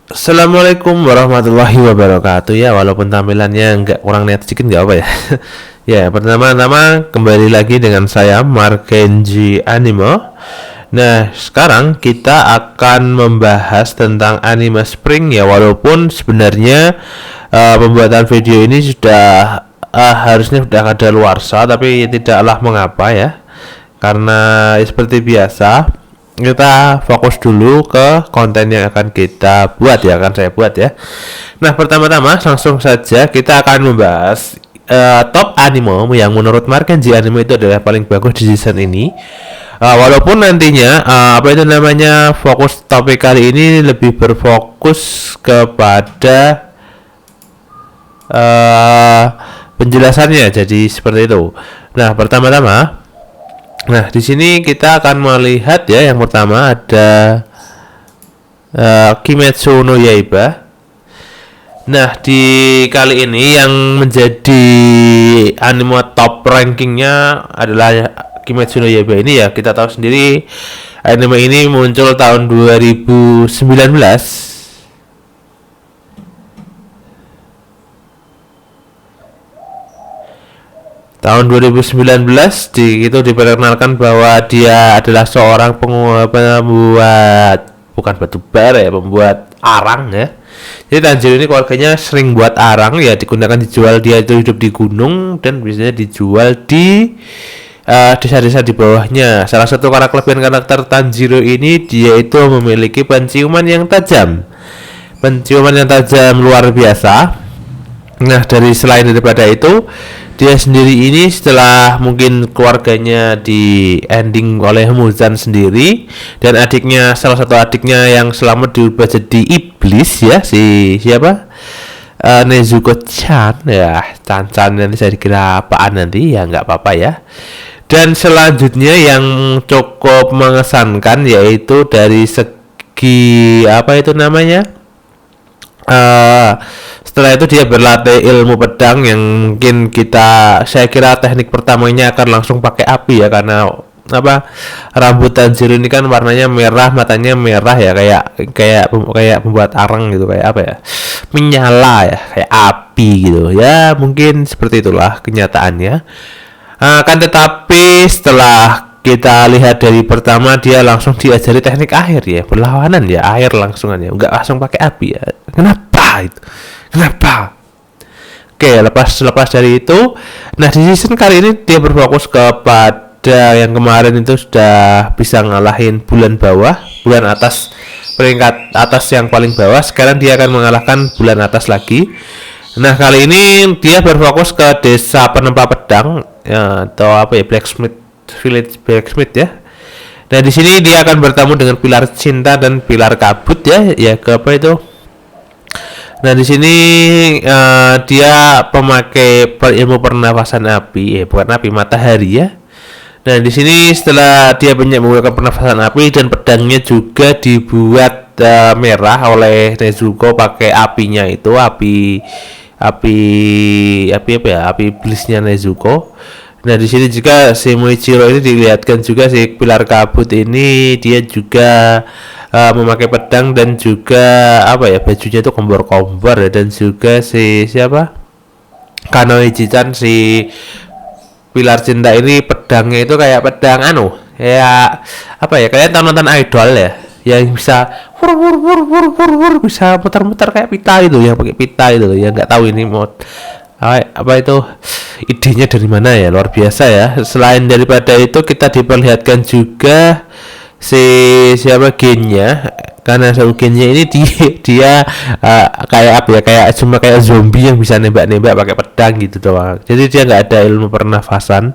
Assalamualaikum warahmatullahi wabarakatuh ya, walaupun tampilannya nggak kurang niat sedikit nggak apa ya. Ya, pertama-tama kembali lagi dengan saya Markenji Anime. Nah, sekarang kita akan membahas tentang anime Spring ya, walaupun sebenarnya pembuatan video ini sudah harusnya sudah ada luarsa, tapi tidaklah mengapa ya, karena seperti biasa kita fokus dulu ke konten yang akan kita buat ya, akan saya buat ya. Nah, pertama-tama langsung saja kita akan membahas top anime yang menurut Markenji Anime itu adalah paling bagus di season ini. Walaupun nantinya apa itu namanya, fokus topik kali ini lebih berfokus kepada penjelasannya, jadi seperti itu. Nah, pertama-tama, nah, di sini kita akan melihat ya, yang pertama ada Kimetsu no Yaiba. Nah, di kali ini yang menjadi anime top rankingnya adalah Kimetsu no Yaiba ini ya. Kita tahu sendiri anime ini muncul tahun 2019. Tahun 2019 itu diperkenalkan bahwa dia adalah seorang pembuat, bukan batu bara ya, pembuat arang ya. Jadi Tanjiro ini keluarganya sering buat arang ya, digunakan dijual. Dia itu hidup di gunung dan biasanya dijual di desa-desa di bawahnya. Salah satu karakter Tanjiro ini, dia itu memiliki penciuman yang tajam. Penciuman yang tajam luar biasa. Nah, selain daripada itu, dia sendiri ini setelah mungkin keluarganya di ending oleh Muzan sendiri, dan salah satu adiknya yang selamat diubah jadi iblis ya, si siapa, Nezuko-chan ya, Chan-chan, nanti saya dikira apaan nanti ya, nggak apa-apa ya. Dan selanjutnya yang cukup mengesankan yaitu dari segi apa itu namanya, setelah itu dia berlatih ilmu pedang yang mungkin saya kira teknik pertamanya akan langsung pakai api ya, karena apa, rambut Tanjiro ini kan warnanya merah, matanya merah ya, kayak membuat arang gitu, kayak apa ya, menyala ya, kayak api gitu ya, mungkin seperti itulah kenyataannya. Kan tetapi setelah kita lihat dari pertama, dia langsung diajari teknik air ya, berlawanan ya, air langsungan ya, nggak langsung pakai api ya. Kenapa? Oke, lepas dari itu, nah di season kali ini dia berfokus kepada yang kemarin itu sudah bisa ngalahin bulan atas, peringkat atas yang paling bawah. Sekarang dia akan mengalahkan bulan atas lagi. Nah, kali ini dia berfokus ke desa penempa pedang ya, atau apa ya, village blacksmith ya. Nah, di sini dia akan bertemu dengan pilar cinta dan pilar kabut ya ke apa itu. Nah, di sini dia pemakai ilmu pernafasan api, bukan api, matahari ya. Nah, di sini setelah dia banyak menggunakan pernafasan api, dan pedangnya juga dibuat merah oleh Nezuko pakai apinya itu, api apa ya, api iblisnya Nezuko. Nah, di sini juga si Moichiro ini dilihatkan juga, si pilar kabut ini dia juga memakai pedang, dan juga apa ya, bajunya itu kompor-kompor ya, dan juga si siapa, Kanoichi-chan, si pilar cinta ini pedangnya itu kayak pedang ya apa ya, kayak nonton idol ya, yang bisa bisa muter-muter kayak pita itu, yang pakai pita itu ya, nggak tahu ini apa itu idenya dari mana ya, luar biasa ya. Selain daripada itu, kita diperlihatkan juga siapa gennya, karena gennya ini dia kayak apa ya, cuma kayak zombie yang bisa nembak pakai pedang gitu doang. Jadi dia nggak ada ilmu pernafasan,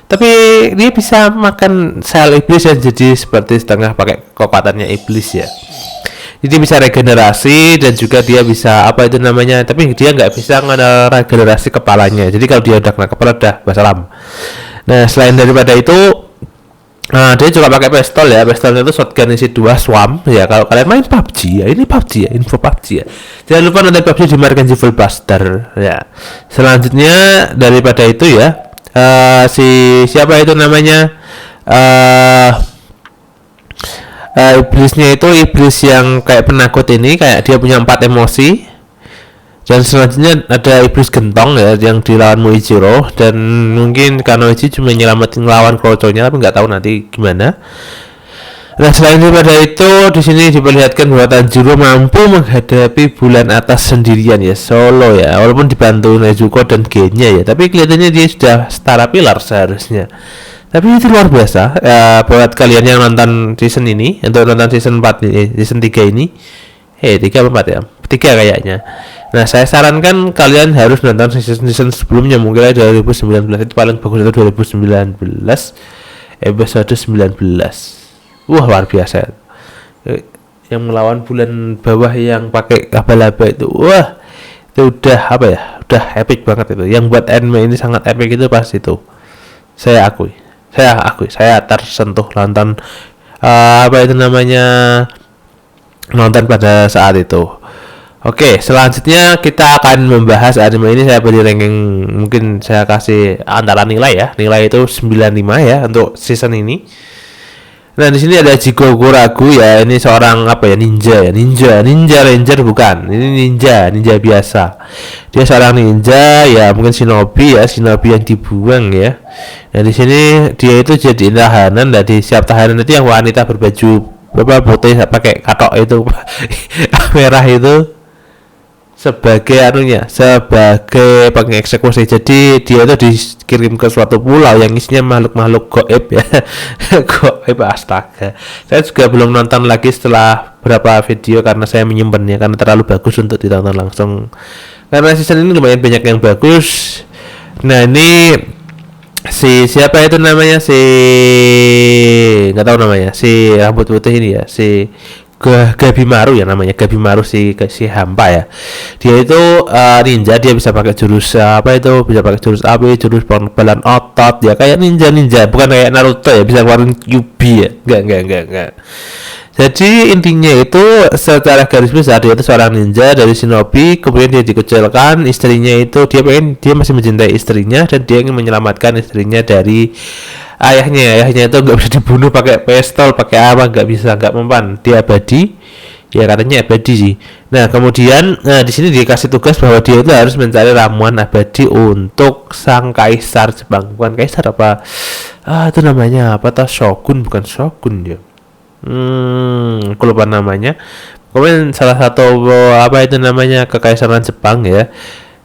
tapi dia bisa makan sel iblis ya, jadi seperti setengah pakai kekuatannya iblis ya. Jadi bisa regenerasi, dan juga dia bisa apa itu namanya, tapi dia nggak bisa regenerasi kepalanya. Jadi kalau dia udah kena kepala, udah wassalam. Nah, selain daripada itu, dia juga pakai pistol ya. Pistolnya itu shotgun isi 2 swam ya. Kalau kalian main PUBG ya, ini PUBG ya, info PUBG ya. Jangan lupa nonton PUBG di Markenji Full Buster ya. Selanjutnya daripada itu ya, si siapa itu namanya, Iblisnya itu iblis yang kayak penakut ini, kayak dia punya 4 emosi. Dan selanjutnya ada iblis gentong ya yang dilawan Muichiro, dan mungkin Kanoichi cuma nyelamatin lawan kroconya tapi nggak tahu nanti gimana. Nah, selain daripada itu, di sini diperlihatkan bahwa Tanjiro mampu menghadapi bulan atas sendirian ya, solo ya, walaupun dibantu Nezuko dan Genya ya, tapi kelihatannya dia sudah setara pilar seharusnya. Tapi itu luar biasa ya, buat kalian yang nonton season ini, untuk nonton season 4 ini, season 3 ini, 3 apa 4 ya? 3 kayaknya. Nah, saya sarankan kalian harus nonton season sebelumnya, mungkin aja 2019 itu paling bagus, itu 2019 episode 19. Wah, luar biasa. Yang melawan bulan bawah yang pakai laba-laba itu. Wah, itu udah apa ya? Udah epic banget itu. Yang buat anime ini sangat epic itu pas itu. Saya akui. Saya tersentuh nonton apa itu namanya? Nonton pada saat itu. Oke, selanjutnya kita akan membahas anime ini. Saya beri ranking, mungkin saya kasih antara nilai ya. Nilai itu 95 ya untuk season ini. Nah, di sini ada Jigoku Ragu ya, ini seorang apa ya, ninja ranger bukan. Ini ninja biasa. Dia seorang ninja ya, mungkin shinobi yang dibuang ya. Nah, di sini dia itu jadi tahanan, dan di siap tahanan itu yang wanita berbaju putih pakai katok itu merah itu sebagai pengeksekusi. Jadi dia itu dikirim ke suatu pulau yang isinya makhluk-makhluk gaib ya. Gaib, astaga. Saya juga belum nonton lagi setelah beberapa video karena saya menyimpannya karena terlalu bagus untuk ditonton langsung. Karena season ini lumayan banyak yang bagus. Nah, ini siapa itu namanya, nggak tahu namanya, si rambut putih ini ya, si Gabimaru ya namanya, Gabimaru si hampa ya. Dia itu ninja, dia bisa pakai jurus bisa pakai jurus api, jurus penebalan otot ya, kayak ninja, bukan kayak Naruto ya, bisa keluarin Kyuubi ya. Enggak. Jadi intinya itu secara garis besar dia itu seorang ninja dari shinobi, kemudian dia dikucilkan, istrinya itu dia masih mencintai istrinya dan dia ingin menyelamatkan istrinya dari ayahnya itu nggak bisa dibunuh pakai pistol, pakai apa, nggak mempan, dia abadi ya, katanya abadi sih. Nah, kemudian di sini dikasih tugas bahwa dia itu harus mencari ramuan abadi untuk sang kaisar Jepang, bukan kaisar apa itu namanya apa, atau shogun, bukan shogun ya, aku lupa namanya. Kemudian salah satu apa itu namanya kekaisaran Jepang ya.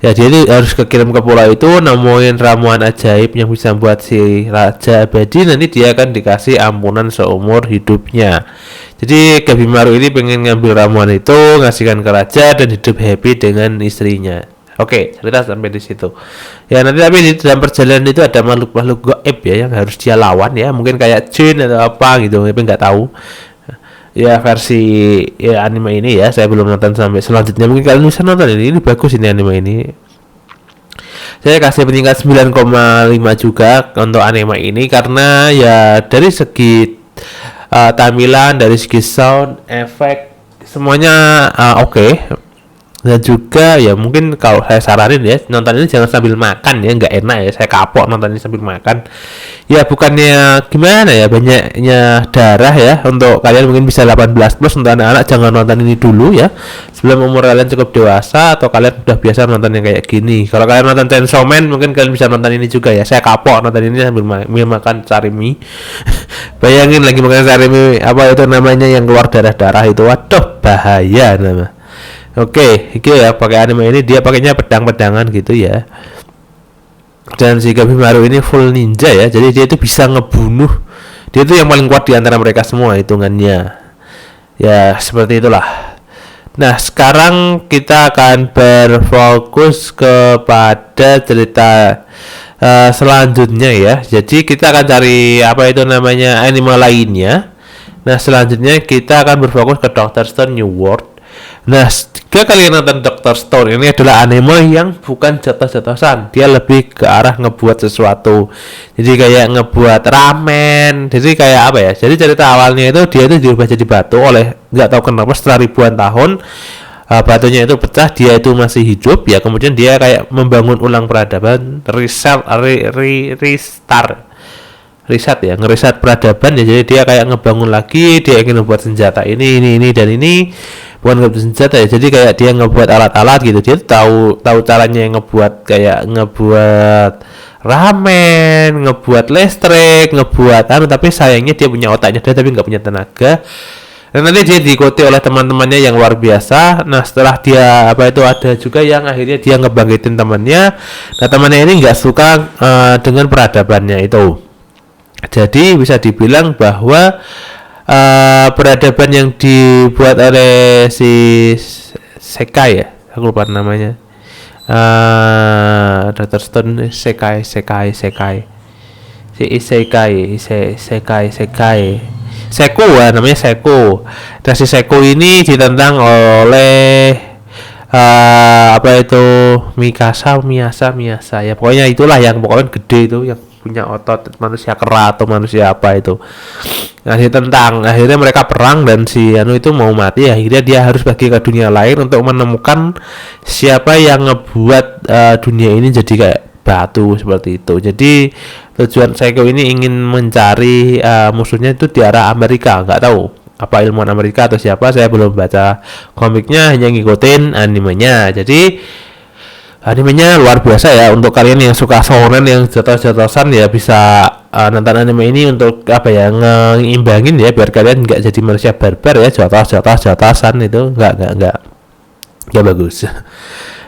Ya, dia itu harus kekirim ke pulau itu, nemuin ramuan ajaib yang bisa buat si raja abadi, nanti dia akan dikasih ampunan seumur hidupnya. Jadi Gabimaru ini pengen ngambil ramuan itu, ngasihkan ke raja dan hidup happy dengan istrinya. Oke, cerita sampai di situ. Ya, nanti tapi di dalam perjalanan itu ada makhluk-makhluk gaib ya yang harus dia lawan ya, mungkin kayak jin atau apa gitu, tapi nggak tahu. Ya, versi ya anime ini ya, saya belum nonton sampai selanjutnya, mungkin kalian bisa nonton ini bagus ini anime ini. Saya kasih peringkat 9,5 juga untuk anime ini karena ya dari segi tampilan, dari segi sound, efek, semuanya oke. Dan juga ya mungkin kalau saya saranin ya, nonton ini jangan sambil makan ya, nggak enak ya, saya kapok nonton ini sambil makan ya. Bukannya gimana ya, banyaknya darah ya, untuk kalian mungkin bisa 18+, untuk anak-anak jangan nonton ini dulu ya, sebelum umur kalian cukup dewasa atau kalian udah biasa nonton yang kayak gini. Kalau kalian nonton Chainsaw Man mungkin kalian bisa nonton ini juga ya. Saya kapok nonton ini sambil makan cari mie. Bayangin lagi makan cari mie apa itu namanya yang keluar darah-darah itu, waduh bahaya nama. Oke, ya pakai anime ini dia pakainya pedang-pedangan gitu ya. Dan si Gabimaru ini full ninja ya, jadi dia itu bisa ngebunuh. Dia itu yang paling kuat di antara mereka semua hitungannya. Ya, seperti itulah. Nah, sekarang kita akan berfokus kepada cerita selanjutnya ya. Jadi kita akan cari apa itu namanya anime lainnya. Nah, selanjutnya kita akan berfokus ke Dr. Stone New World. Nah, jika kalian nonton Dr. Stone, ini adalah anime yang bukan jatuh-jatuhan, dia lebih ke arah ngebuat sesuatu. Jadi kayak ngebuat ramen. Jadi kayak apa ya? Jadi cerita awalnya itu dia itu dirubah jadi batu oleh nggak tahu kenapa setelah ribuan tahun batunya itu pecah, dia itu masih hidup ya. Kemudian dia kayak membangun ulang peradaban, restart. ngeriset peradaban ya. Jadi dia kayak ngebangun lagi, dia ingin membuat senjata ini dan ini, bukan ngebuat senjata ya. Jadi kayak dia ngebuat alat-alat gitu. Dia tahu caranya ngebuat kayak ngebuat ramen, ngebuat listrik, ngebuat tapi sayangnya dia punya otaknya dia tapi nggak punya tenaga. Dan nanti dia diikuti oleh teman-temannya yang luar biasa. Nah setelah dia ada juga yang akhirnya dia ngebangkitin temannya. Nah temannya ini nggak suka dengan peradabannya itu. Jadi bisa dibilang bahwa peradaban yang dibuat oleh si Sekai ya, aku lupa namanya. Dr. Stone Sekai. Seko namanya Seko. Dan si Seko ini ditentang oleh Miyasa ya, pokoknya itulah yang pokoknya gede itu, yang punya otot manusia kera atau manusia apa itu. Nah ditentang, akhirnya mereka perang dan si itu mau mati. Akhirnya dia harus pergi ke dunia lain untuk menemukan siapa yang ngebuat dunia ini jadi kayak batu seperti itu. Jadi tujuan Seiko ini ingin mencari musuhnya itu di arah Amerika. Nggak tahu apa ilmuwan Amerika atau siapa, saya belum baca komiknya, hanya ngikutin animenya. Jadi animenya luar biasa ya. Untuk kalian yang suka shonen yang jatuh-jatuhan ya bisa nonton anime ini untuk ngeimbangin ya, biar kalian nggak jadi manusia barbar ya, jatuh-jatuhan itu nggak bagus.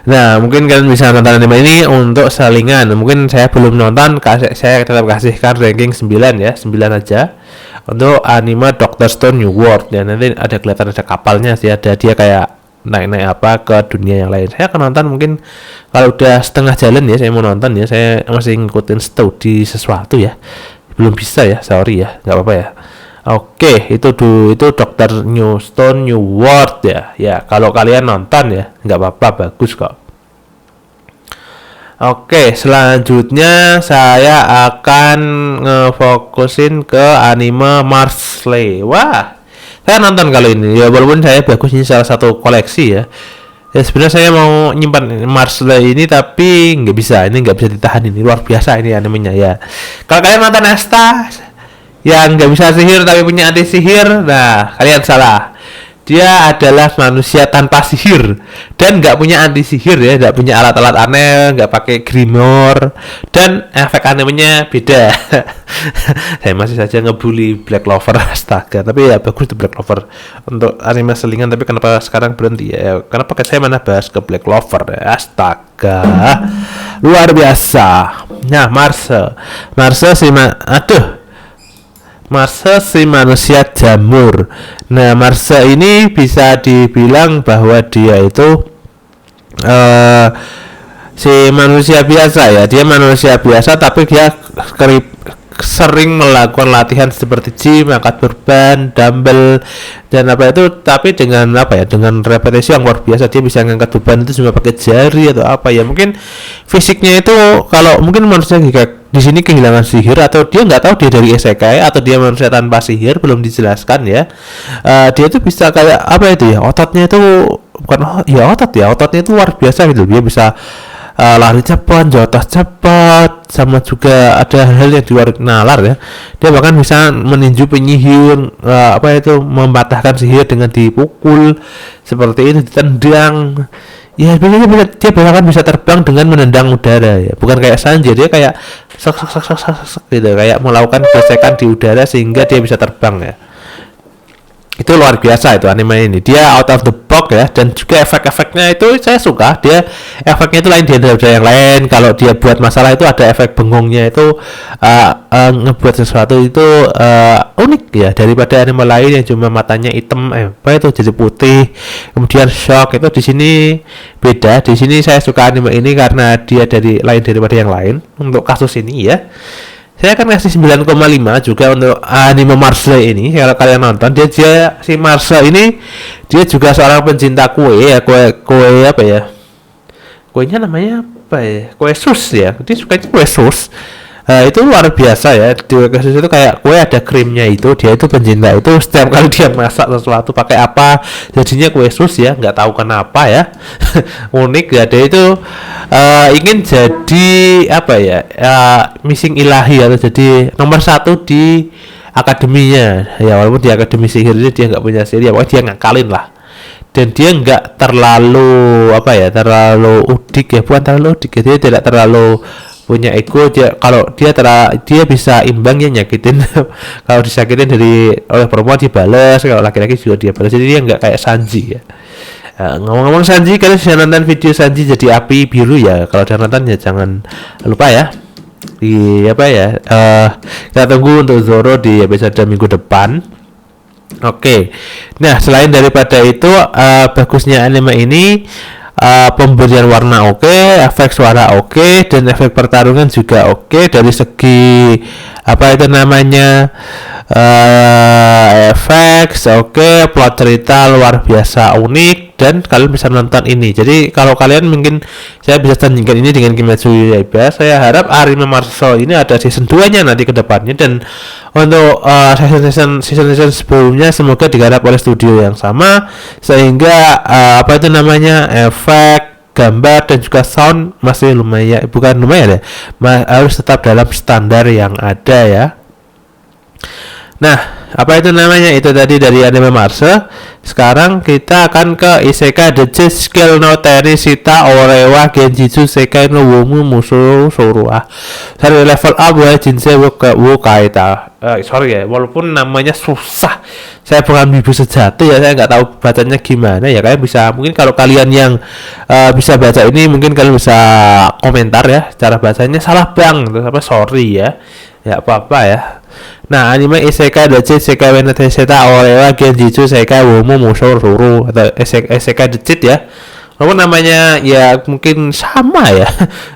Nah mungkin kalian bisa nonton anime ini untuk salingan. Mungkin saya belum nonton, saya tetap kasihkan ranking 9 ya, 9 aja untuk anime Dr. Stone New World ya. Nanti ada kelihatan ada kapalnya sih, ada dia kayak naik ke dunia yang lain. Saya akan nonton mungkin kalau udah setengah jalan ya, saya mau nonton ya. Saya masih ngikutin studi sesuatu ya, belum bisa ya, sorry ya, nggak apa-apa ya. Oke, itu Dr. Stone New World ya. Ya, kalau kalian nonton ya, nggak apa-apa, bagus kok. Oke, selanjutnya saya akan ngefokusin ke anime Marsley. Wah, saya nonton kali ini ya, walaupun saya bagus ini salah satu koleksi ya. Ya sebenarnya saya mau nyimpan Marsley ini tapi nggak bisa ditahan, ini luar biasa ini animenya ya. Kalau kalian nonton Asta yang nggak bisa sihir tapi punya anti sihir, nah kalian salah. Dia adalah manusia tanpa sihir dan nggak punya anti sihir ya, nggak punya alat-alat aneh, nggak pakai grimoire, dan efek animenya beda. Saya masih saja ngebully Black Clover, astaga, tapi ya bagus tuh Black Clover untuk anime selingan. Tapi kenapa sekarang berhenti ya? Kenapa saya mana bahas ke Black Clover ya? Astaga, luar biasa. Nah Marse si manusia jamur. Nah, Marse ini bisa dibilang bahwa dia itu si manusia biasa ya. Dia manusia biasa tapi dia sering melakukan latihan seperti gym, angkat beban, dumbbell dan tapi dengan dengan repetisi yang luar biasa. Dia bisa ngangkat beban itu cuma pakai jari atau apa ya. Mungkin fisiknya itu, kalau mungkin manusia di sini kehilangan sihir atau dia nggak tahu dia dari isekai atau dia manusia tanpa sihir, belum dijelaskan ya. Dia itu bisa kayak ototnya itu bukan ototnya itu luar biasa gitu. Dia bisa lari cepat, jatuh cepat, sama juga ada hal yang di luar nalar ya. Dia bahkan bisa meninju penyihir, mematahkan sihir dengan dipukul seperti ini, ditendang. Ya dia bahkan bisa terbang dengan menendang udara ya, bukan kayak Sanji, dia kayak gitu, kayak melakukan gesekan di udara sehingga dia bisa terbang ya. Itu luar biasa itu anime ini, dia out of the box ya. Dan juga efek-efeknya itu saya suka, dia efeknya itu lain dari yang lain. Kalau dia buat masalah itu ada efek bengongnya itu, ngebuat sesuatu itu unik ya, daripada anime lain yang cuma matanya hitam jadi putih kemudian shock. Itu di sini beda. Di sini saya suka anime ini karena dia lain daripada yang lain. Untuk kasus ini ya, saya akan kasih 9,5 juga untuk anime Marsley ini. Kalau kalian nonton, si Marsley ini dia juga seorang pencinta kue ya, kue kuenya namanya kue sus ya. Dia sukanya kue sus. Itu luar biasa ya. Di kue sus itu kayak kue ada krimnya, itu dia itu pencinta itu setiap kali dia masak sesuatu pakai apa jadinya kue sus ya, nggak tahu kenapa ya. Unik ya, dia itu ingin jadi apa ya, missing ilahi atau jadi nomor satu di akademinya ya, walaupun di akademi sihir ini dia nggak punya sihir ya, pokoknya dia ngakalin lah. Dan dia nggak terlalu apa ya, terlalu udik ya, bukan terlalu udik ya, dia tidak terlalu punya ego. Dia kalau dia bisa imbang ya, nyakitin kalau disakitin oleh perempuan dibales, kalau laki-laki juga dia balas, jadi dia nggak kayak Sanji ya. Ngomong-ngomong Sanji, kalian sudah nonton video Sanji jadi api biru ya? Kalau udah nonton ya jangan lupa ya, di apa ya, kita tunggu untuk Zoro di episode minggu depan. Oke. Nah, selain daripada itu, bagusnya anime ini pemberian warna oke, efek suara oke, dan efek pertarungan juga oke. Dari segi apa itu namanya, efek oke, plot cerita luar biasa unik, dan kalian bisa nonton ini. Jadi kalau kalian mungkin saya bisa tandingkan ini dengan Kimetsu Yaiba, saya harap Anime Marshall ini ada season 2 nya nanti ke depannya, dan untuk season sebelumnya semoga digarap oleh studio yang sama, sehingga apa itu namanya, efek, gambar, dan juga sound masih lumayan, bukan lumayan ya, harus tetap dalam standar yang ada ya. Nah, apa itu namanya, itu tadi dari Anime Marshall. Sekarang kita akan ke Isekai The Cheat Skill no Tenisita Orewa Genjitsu Sekai no Womu Musou Sorua. Sorry, level up wa Jinsei wo Kaita. Sorry ya, walaupun namanya susah, saya bukan wibu sejati ya, saya nggak tahu bacanya gimana ya. Kalian bisa, mungkin kalau kalian yang bisa baca ini, mungkin kalian bisa komentar ya, cara bacanya salah bang, terus apa, sorry ya, ya apa-apa ya. Nah, anime Isekai The Cheat Sekai no Tenisita Orewa Genjitsu Sekai Womu Musou Sorua atau Isekai The Cheat ya. Walaupun namanya ya mungkin sama ya.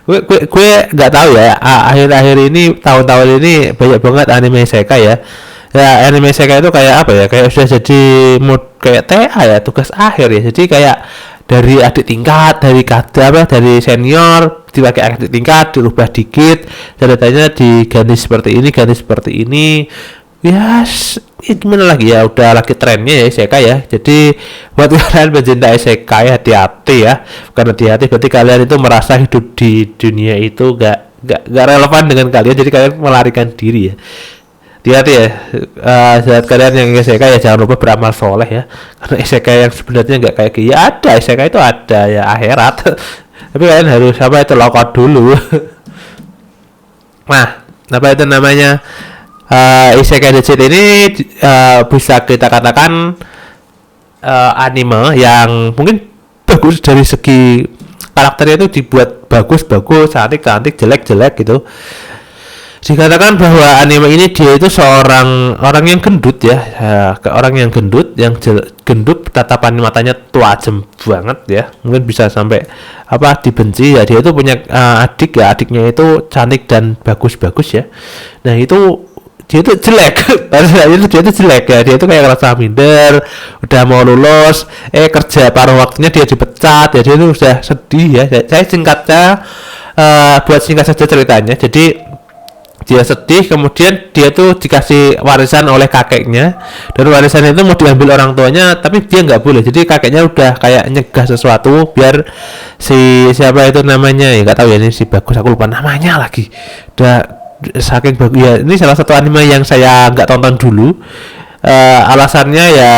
gue nggak tahu ya. Akhir-akhir ini, tahun-tahun ini banyak banget anime isekai ya. Ya, anime isekai itu kayak apa ya? Kayak sudah jadi mood kayak TA ya, tugas akhir ya. Jadi kayak dari adik tingkat, dari senior dipakai adik tingkat, dirubah dikit, ceritanya diganti seperti ini. Yes, ya gimana lagi ya, udah lagi trennya ya isekai ya. Jadi buat kalian pencinta isekai, hati-hati ya. Bukan hati-hati, berarti kalian itu merasa hidup di dunia itu gak relevan dengan kalian, jadi kalian melarikan diri ya. Hati-hati ya, saat kalian yang isekai ya jangan lupa beramal soleh ya. Karena isekai yang sebenarnya nggak kayak gitu ya, ada isekai itu ada ya akhirat. Tapi kalian harus apa itu, lokot dulu. Nah, apa itu namanya, Isekai The Cheat ini bisa kita katakan anime yang mungkin bagus dari segi karakternya, itu dibuat bagus, cantik, jelek gitu. Dikatakan bahwa anime ini dia itu seorang orang yang gendut ya, orang yang gendut, gendut, tatapan matanya tajam banget ya, mungkin bisa sampai apa dibenci ya. Dia itu punya adik ya, adiknya itu cantik dan bagus ya. Nah itu dia itu jelek, dia itu jelek ya, dia itu kayak ngerasa minder, udah mau lulus, kerja paruh waktunya dia dipecat ya, dia itu sudah sedih ya. Saya singkatnya, buat singkat saja ceritanya. Jadi dia sedih, kemudian dia tuh dikasih warisan oleh kakeknya, dan warisan itu mau diambil orang tuanya, tapi dia nggak boleh. Jadi kakeknya udah kayak nyegah sesuatu biar si siapa itu namanya ya, nggak tahu ya, ini si bagus, aku lupa namanya lagi. Udah saking bagus ya, ini salah satu anime yang saya nggak tonton dulu. Alasannya ya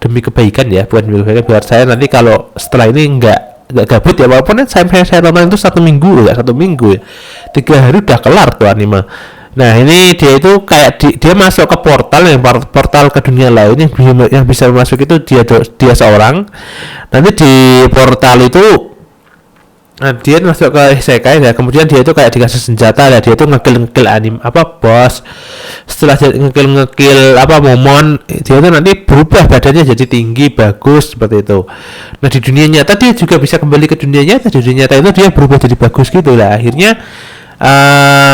demi kebaikan ya, bukan demi kebaikan, biar saya nanti kalau setelah ini nggak gabut ya, walaupun saya tonton itu 1 minggu ya, 3 hari udah kelar tuh anime. Nah ini dia itu kayak dia masuk ke portal ke dunia lain, yang bisa masuk itu dia seorang. Nanti di portal itu dia masuk ke isekai ya, kemudian dia itu kayak dikasih senjata ya, dia itu ngekil anime apa bos. Setelah ngekil apa momon, dia itu nanti berubah badannya jadi tinggi, bagus seperti itu. Nah di dunia nyata dia juga bisa kembali ke dunia nyata, di dunia nyata itu dia berubah jadi bagus gitu lah. Akhirnya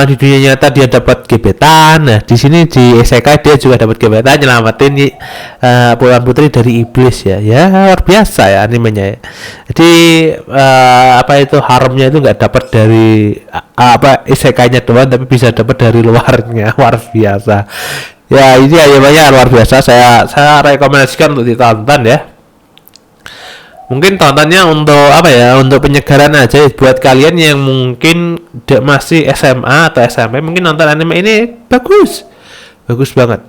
di dunia nyata dia dapat gebetan. Nah, di sini di isekai dia juga dapat gebetan, nyelamatin Puluhan Putri dari iblis ya. Ya luar biasa ya animenya ya. Jadi apa itu haremnya itu nggak dapat dari isekainya doang, tapi bisa dapat dari luarnya. Luar biasa. Ya ini animenya luar biasa. Saya rekomendasikan untuk ditonton ya. Mungkin tontonnya untuk apa ya, untuk penyegaran aja buat kalian yang mungkin masih SMA atau SMP, mungkin nonton anime ini bagus banget.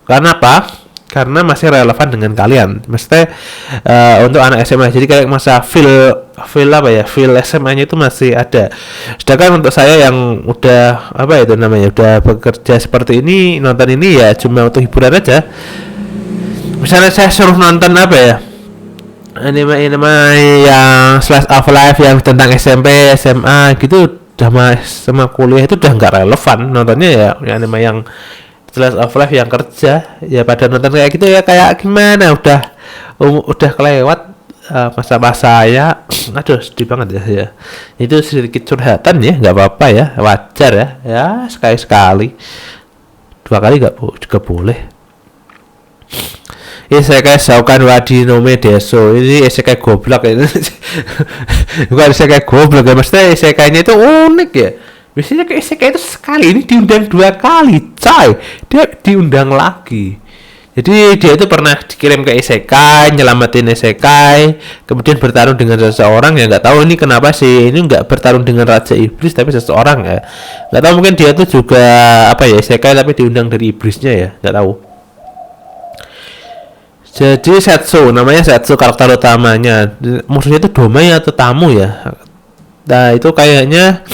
Karena apa? Karena masih relevan dengan kalian. Maksudnya untuk anak SMA, jadi kayak masa feel SMA-nya itu masih ada. Sedangkan untuk saya yang udah apa itu namanya, udah bekerja seperti ini, nonton ini ya cuma untuk hiburan aja. Misalnya saya suruh nonton apa ya, anime yang slice of life yang tentang SMP, SMA gitu, sama kuliah itu udah nggak relevan nontonnya ya. Anime yang slice of life yang kerja ya pada nonton kayak gitu ya, kayak gimana, udah kelewat masa-masa ya. Aduh sedih banget ya. Itu sedikit curhatan ya, nggak apa-apa ya, wajar ya sekali-sekali, 2 kali nggak juga boleh. Isekai Shoukan wa Dinome Deso, ini isekai goblok ini. Bukan isekai goblok ya, maksudnya isekainya itu unik ya. Biasanya ke isekai itu sekali, ini diundang 2 kali, coy. Dia diundang lagi. Jadi dia itu pernah dikirim ke isekai, nyelamatin isekai, kemudian bertarung dengan seseorang yang nggak tahu ini kenapa sih ini nggak bertarung dengan raja iblis tapi seseorang ya. Nggak tahu, mungkin dia itu juga apa ya, isekai tapi diundang dari iblisnya ya, nggak tahu. Jadi namanya Setsu karakter utamanya. Musuhnya itu domai atau tamu ya. Nah itu kayaknya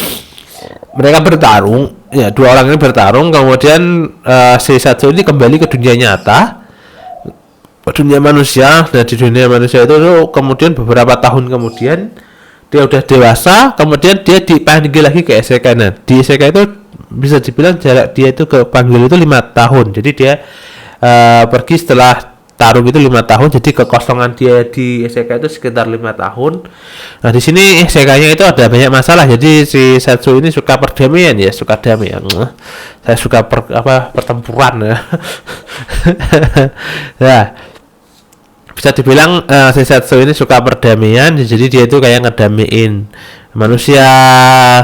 mereka bertarung ya, 2 orang ini bertarung, kemudian si Setsu ini kembali ke dunia nyata, ke dunia manusia. Dan di dunia manusia itu kemudian beberapa tahun kemudian dia udah dewasa, kemudian dia dipanggil lagi ke isekai. Nah di isekai itu bisa dibilang jarak dia itu ke panggil itu 5 tahun. Jadi dia pergi setelah tarung itu 5 tahun, jadi kekosongan dia di isekai itu sekitar 5 tahun. Nah di sini isekainya itu ada banyak masalah. Jadi si Setsu ini suka perdamaian ya, suka damai ya. Saya suka pertempuran ya. Ya bisa dibilang si Setsu ini suka perdamaian. Jadi dia itu kayak ngedamaiin manusia,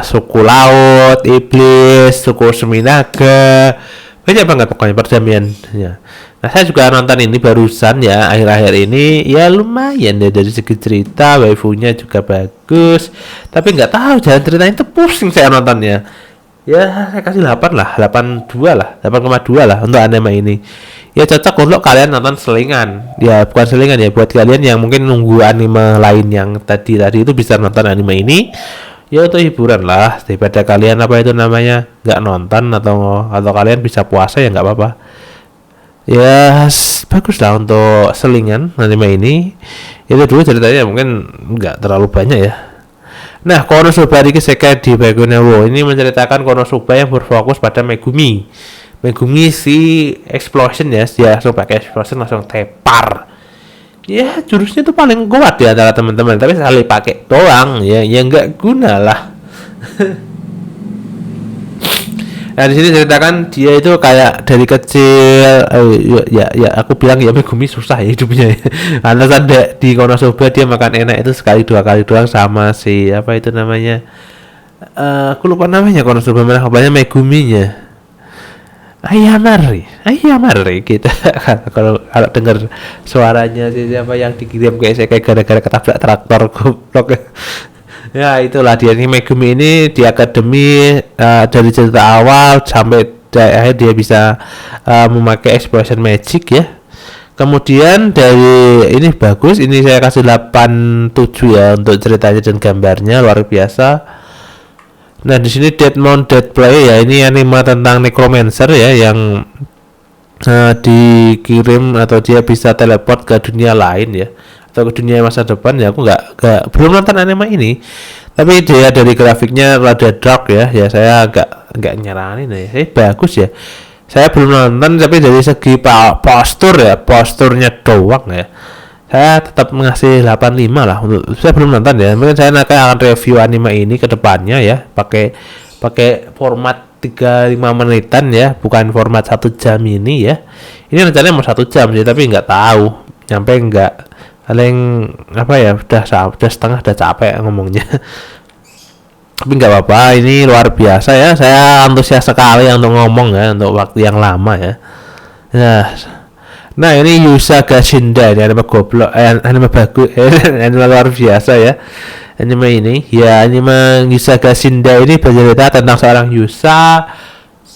suku laut, iblis, suku seminaga, banyak banget pokoknya perdamaian ya. Nah saya juga nonton ini barusan ya, akhir-akhir ini ya, lumayan ya dari segi cerita, waifunya juga bagus, tapi nggak tahu jalan ceritanya itu pusing saya nontonnya ya. Saya kasih 8 lah, 8,2 lah untuk anime ini ya. Cocok untuk kalian nonton selingan ya, bukan selingan ya, buat kalian yang mungkin nunggu anime lain yang tadi itu bisa nonton anime ini ya, untuk hiburan lah, daripada kalian apa itu namanya nggak nonton, atau kalian bisa puasa ya nggak apa-apa ya. Bagus lah untuk selingan anime ini. Itu dulu ceritanya mungkin nggak terlalu banyak ya. Nah Konosuba Isekai di Baikune wo ini menceritakan Konosuba yang berfokus pada Megumi si explosion ya. Dia langsung pakai explosion, langsung tepar ya. Jurusnya tuh paling kuat di antara teman-teman, tapi sekali pakai doang ya nggak guna lah. Nah di sini ceritakan dia itu kayak dari kecil ya aku bilang ya Megumi susah ya hidupnya ya. Alasan di Konosuba dia makan enak itu sekali 2 kali doang sama si apa itu namanya, aku lupa namanya Konosuba merah banyak Meguminya, Ayamari kita kalau dengar suaranya siapa yang dikirim ke isekai gara-gara ketabrak traktor goblok. Ya itulah dia nih, Megumi ini di akademi dari cerita awal sampai akhir dia bisa memakai explosion magic ya. Kemudian dari ini bagus, ini saya kasih 8,7 ya untuk ceritanya dan gambarnya luar biasa. Nah di sini Deadmon Dead Play ya, ini anime tentang necromancer ya yang dikirim atau dia bisa teleport ke dunia lain ya, atau ke dunia masa depan ya. Aku belum nonton anime ini, tapi dia dari grafiknya rada dark ya saya agak nyaranin ya. Bagus ya, saya belum nonton, tapi dari segi posturnya doang ya, saya tetap mengasih 8,5 lah. Saya belum nonton ya, mungkin saya akan review anime ini ke depannya ya, pakai pakai format 35 menitan ya, bukan format 1 jam ini ya. Ini rencananya mau 1 jam sih, tapi nggak tahu nyampe nggak. Paling apa ya, udah setengah, udah capek ngomongnya. Tapi nggak apa-apa, ini luar biasa ya. Saya antusias sekali untuk ngomong ya, untuk waktu yang lama ya. Nah ini Yusaga Shinda, ini anime goblok, anime bagus, anime luar biasa ya. Anime ini ya, anime Yusaga Shinda ini bercerita tentang seorang Yusa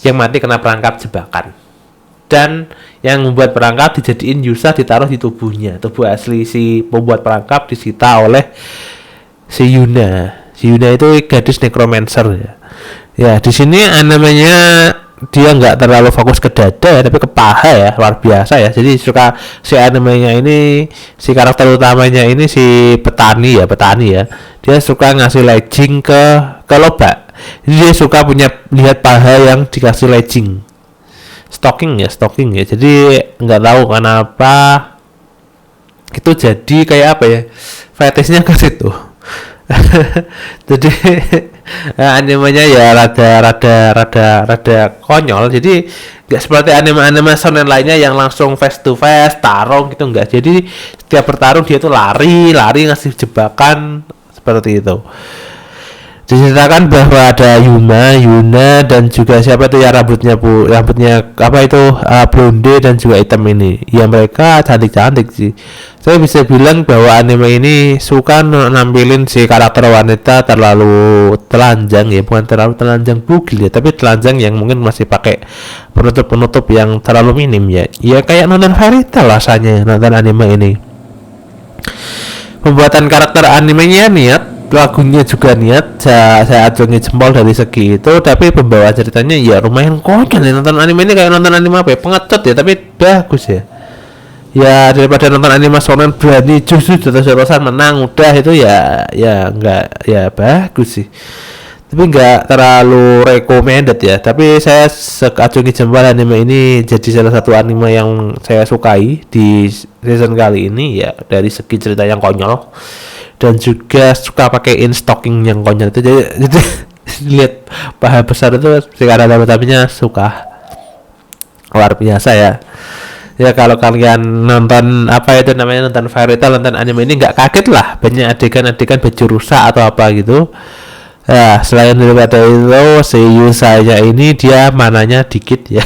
yang mati kena perangkap jebakan, dan yang membuat perangkap dijadiin Yusa, ditaruh di tubuhnya. Tubuh asli si pembuat perangkap disita oleh si Yuna. Si Yuna itu gadis necromancer ya. Ya di sini animenya dia nggak terlalu fokus ke dada ya, tapi ke paha ya, luar biasa ya. Jadi suka si animenya ini, si karakter utamanya ini si petani ya, dia suka ngasih legging ke lobak. Jadi dia suka lihat paha yang dikasih legging, stocking ya. Jadi nggak tahu kenapa itu jadi kayak apa ya, fetishnya ke situ. Jadi animenya ya rada konyol. Jadi nggak seperti anime shonen lainnya yang langsung face to face tarung gitu, enggak. Jadi setiap bertarung dia tuh lari ngasih jebakan seperti itu. Diceritakan bahwa ada Yuna dan juga siapa itu ya, rambutnya apa itu blonde dan juga hitam ini. Ya mereka cantik sih. Saya bisa bilang bahwa anime ini suka nampilin si karakter wanita terlalu telanjang ya, bukan terlalu telanjang bugil ya, tapi telanjang yang mungkin masih pakai penutup yang terlalu minim ya. Ya kayak nonton fairy tale rasanya nonton anime ini. Pembuatan karakter animenya niat, lagunya juga niat, saya acungi jempol dari segi itu. Tapi pembawa ceritanya ya lumayan konyol ya. Nonton anime ini kayak nonton anime apa ya, pengecut ya, tapi bagus ya. Ya daripada nonton anime shonen berani justru terus-terusan menang udah, itu ya enggak ya, bagus sih, tapi enggak terlalu recommended ya. Tapi saya acungi jempol, anime ini jadi salah satu anime yang saya sukai di season kali ini ya, dari segi cerita yang konyol dan juga suka pakaiin stocking yang konyol itu. Jadi lihat paha besar itu sekarang tapi suka, luar biasa ya. Ya kalau kalian nonton apa itu namanya, nonton fairy tale, nonton anime ini nggak kaget lah banyak adegan-adegan baju rusak atau apa gitu. Ya selain daripada itu, si Yusanya ini dia mananya dikit ya.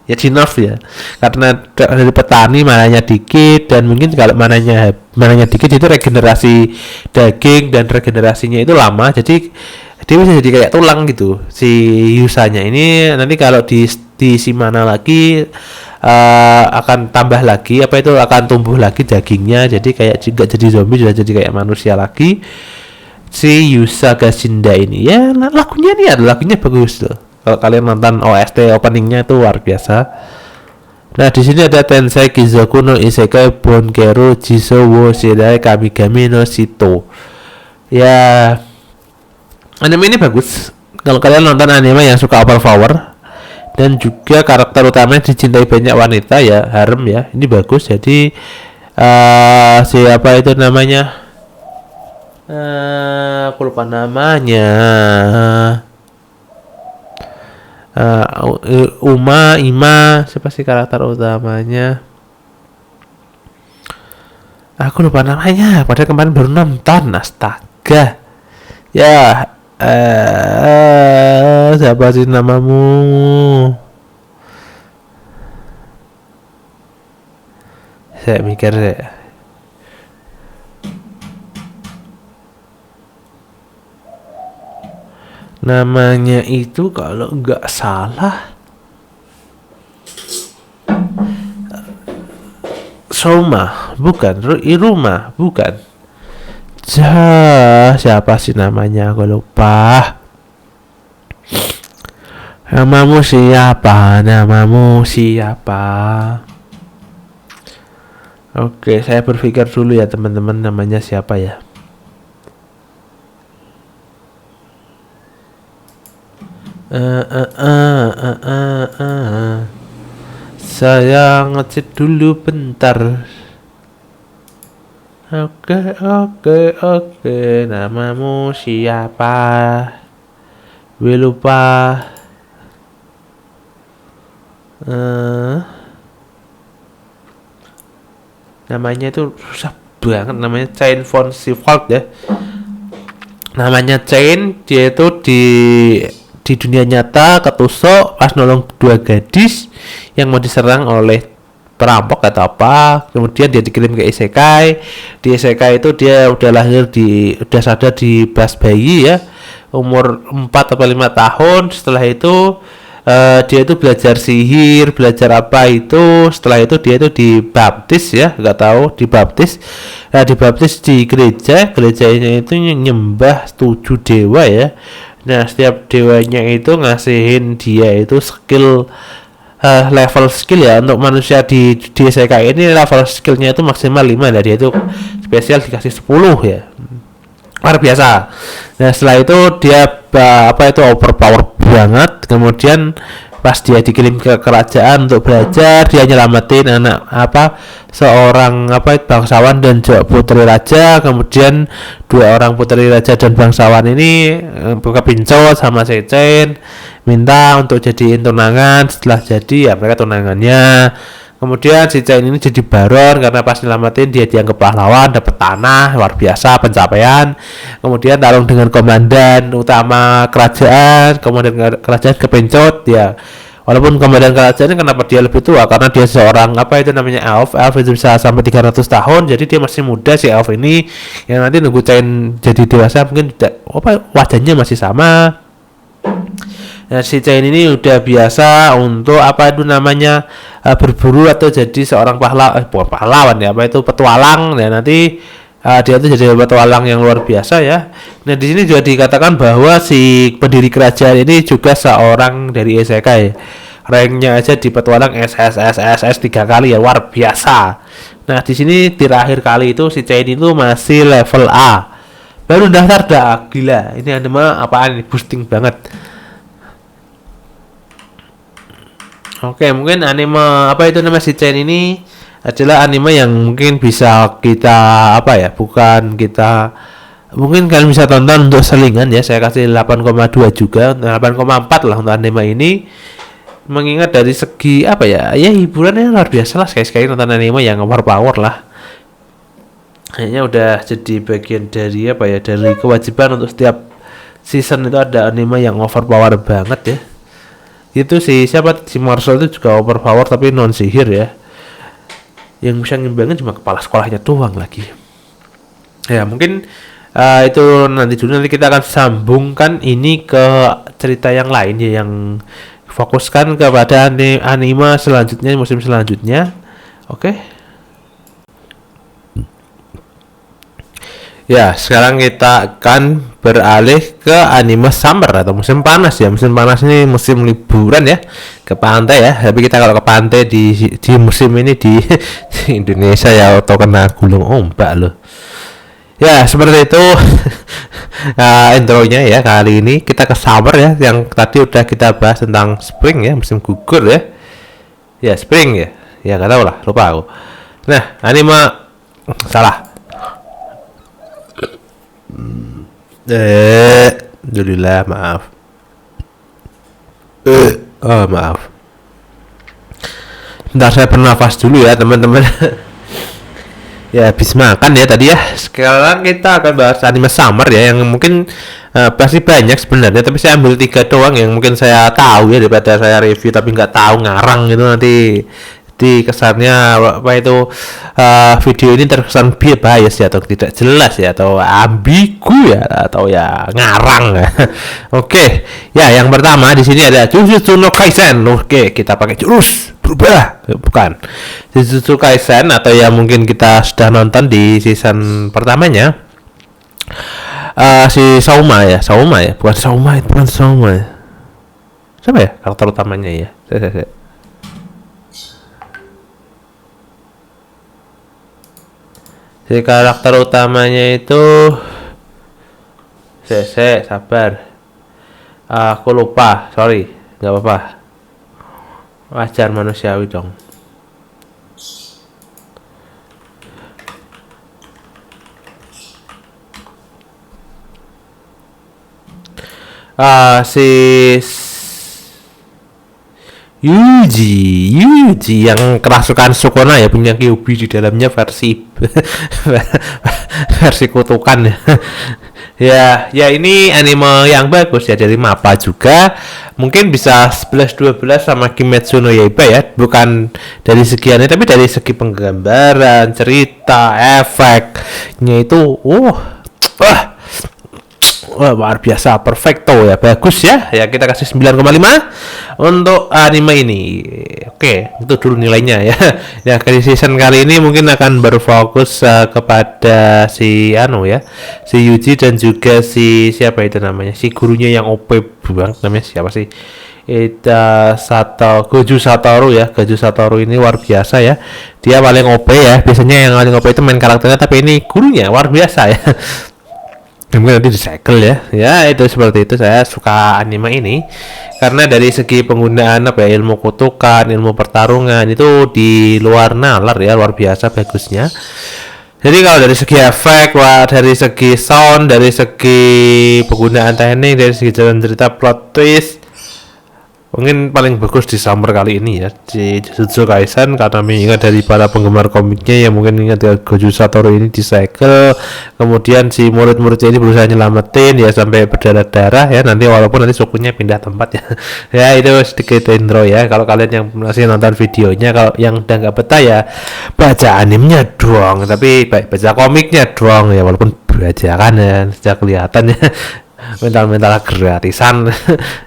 Ya di nerf ya, karena dari petani mananya dikit, dan mungkin kalau mananya dikit itu regenerasi daging dan regenerasinya itu lama, jadi dia bisa jadi kayak tulang gitu si Yusanya ini. Nanti kalau di mana lagi akan tambah lagi apa itu, akan tumbuh lagi dagingnya, jadi kayak juga jadi zombie, sudah jadi kayak manusia lagi si Yusaga Shinda ini ya. Lagunya bagus tuh. Kalau kalian nonton OST openingnya itu luar biasa. Nah di sini ada Tensei Kizoku no Isekai Bonkeru Jisou wo Shidai Kamigami no Shito. Ya anime ini bagus kalau kalian nonton anime yang suka overpower dan juga karakter utamanya dicintai banyak wanita ya, harem ya. Ini bagus. Jadi siapa itu namanya, aku lupa namanya, Ima, siapa sih karakter utamanya, aku lupa namanya, padahal kemarin baru nonton. Astaga ya. Siapa sih namamu? Saya mikir deh. Namanya itu kalau nggak salah Soma, bukan. Iruma, bukan. Siapa sih namanya, aku lupa. Namamu siapa? Oke, saya berpikir dulu ya teman-teman, namanya siapa ya. Saya ngecek dulu bentar. Oke, namamu siapa? gue lupa eh, namanya itu susah banget, namanya Chain von Siebold ya. Namanya Chain, dia itu di dunia nyata ketusuk pas nolong dua gadis yang mau diserang oleh perampok atau apa. Kemudian dia dikirim ke isekai. Di isekai itu dia udah lahir udah sadar di bas bayi ya, umur 4 atau 5 tahun. Setelah itu dia itu belajar sihir, belajar apa itu. Setelah itu dia itu dibaptis ya, nggak tahu dibaptis. Nah, dibaptis di gerejanya itu nyembah 7 dewa ya. Nah, setiap dewanya itu ngasihin dia itu skill, level skill ya. Untuk manusia di SK ini level skillnya itu maksimal 5. Nah, dia itu spesial dikasih 10 ya. Luar biasa. Nah, setelah itu dia apa itu overpower banget. Kemudian pas dia dikirim ke kerajaan untuk belajar, dia nyelamatin anak seorang bangsawan dan juga putri raja. Kemudian dua orang putri raja dan bangsawan ini kepincut sama Sechen, minta untuk jadiin tunangan. Setelah jadi ya mereka tunangannya. Kemudian si Chain ini jadi baron karena pas nyelamatin dia dianggap pahlawan, dapat tanah, luar biasa pencapaian. Kemudian tarung dengan komandan utama kerajaan, komandan kerajaan kepencut ya. Walaupun komandan kerajaan kenapa dia lebih tua, karena dia seorang elf itu bisa sampai 300 tahun, jadi dia masih muda si elf ini. Yang nanti nunggu Chain jadi dewasa mungkin wajahnya masih sama. Nah, si Chain ini udah biasa untuk berburu atau jadi seorang bukan pahlawan ya, petualang. Ya nanti dia itu jadi petualang yang luar biasa ya. Nah, di sini juga dikatakan bahwa si pendiri kerajaan ini juga seorang dari isekai. Ranknya aja di petualang SS 3 kali ya, luar biasa. Nah, di sini terakhir kali itu si Chain itu masih level A. Baru daftar dah, gila. Ini anime apaan ini, boosting banget. Oke, mungkin anime si Chain ini adalah anime yang mungkin bisa kita mungkin kalian bisa tonton untuk selingan ya. Saya kasih 8,2 juga, 8,4 lah untuk anime ini. Mengingat dari segi hiburannya luar biasa lah, sekali-sekali nonton anime yang overpower lah. Kayaknya udah jadi bagian dari dari kewajiban untuk setiap season itu ada anime yang overpower banget ya. Itu si Marshall itu juga overpower tapi non sihir ya. Yang bisa ngimbangin cuma kepala sekolahnya doang lagi. Ya mungkin itu nanti kita akan sambungkan ini ke cerita yang lain ya, yang fokuskan kepada anime selanjutnya, musim selanjutnya. Oke. Ya, sekarang kita akan beralih ke anime summer atau musim panas ya. Musim panas ini musim liburan ya, ke pantai ya. Tapi kita kalau ke pantai di musim ini di Indonesia ya atau kena gulung ombak loh. Ya, seperti itu intronya ya. Kali ini kita ke summer ya. Yang tadi udah kita bahas tentang spring ya, musim gugur ya. Ya, spring ya. Ya nggak tahu lah, lupa aku. Nah, anime salah. Alhamdulillah, maaf. Maaf. Bentar saya bernafas dulu ya teman-teman. Ya habis makan ya tadi ya. Sekarang kita akan bahas anime summer ya, yang mungkin pasti banyak sebenarnya, tapi saya ambil 3 doang yang mungkin saya tahu ya, daripada saya review tapi nggak tahu ngarang gitu, nanti di kesannya video ini terkesan bias ya, atau tidak jelas ya, atau ambigu ya, atau ya ngarang. Oke, ya yang pertama di sini ada Jujutsu no Kaisen. Oke, kita pakai jurus berubah, bukan Jujutsu Kaisen, atau ya mungkin kita sudah nonton di season pertamanya. Si Sauma ya, bukan Sauma ya. Siapa ya karakter utamanya ya? Si karakter utamanya itu sabar, aku lupa, sorry, nggak apa-apa, wajar, manusiawi dong. si Yuji yang kerasukan Sukuna ya, punya Kyuubi di dalamnya versi versi kutukan ya. Ya ini anime yang bagus ya, dari MAPPA juga. Mungkin bisa 11-12 sama Kimetsu no Yaiba ya, bukan dari segiannya tapi dari segi penggambaran, cerita, efeknya itu wah, luar biasa, perfecto ya, bagus ya. Ya kita kasih 9,5 untuk anime ini. Oke, itu dulu nilainya ya. Ya di season kali ini mungkin akan berfokus kepada si si Yuji dan juga si siapa itu namanya, si gurunya yang OP banget, namanya siapa sih? Goju Satoru ya. Goju Satoru ini luar biasa ya. Dia paling OP ya. Biasanya yang paling OP itu main karakternya, tapi ini gurunya luar biasa ya. Mungkin nanti disegel ya itu seperti itu. Saya suka anime ini karena dari segi penggunaan ilmu kutukan, ilmu pertarungan itu di luar nalar ya, luar biasa bagusnya. Jadi kalau dari segi efek, dari segi sound, dari segi penggunaan teknik, dari segi jalan cerita, plot twist, mungkin paling bagus di summer kali ini ya, di Jujutsu Kaisen, karena mengingat dari para penggemar komiknya yang mungkin ingat ya, Goju Satoru ini disegel, kemudian si murid-muridnya ini berusaha nyelamatin ya sampai berdarah-darah ya, nanti walaupun nanti sukunya pindah tempat ya. Ya itu sedikit intro ya, kalau kalian yang masih nonton videonya, kalau yang udah nggak betah ya baca animenya doang, tapi baca komiknya doang ya, walaupun baca ya sejak kelihatan ya mental gratisan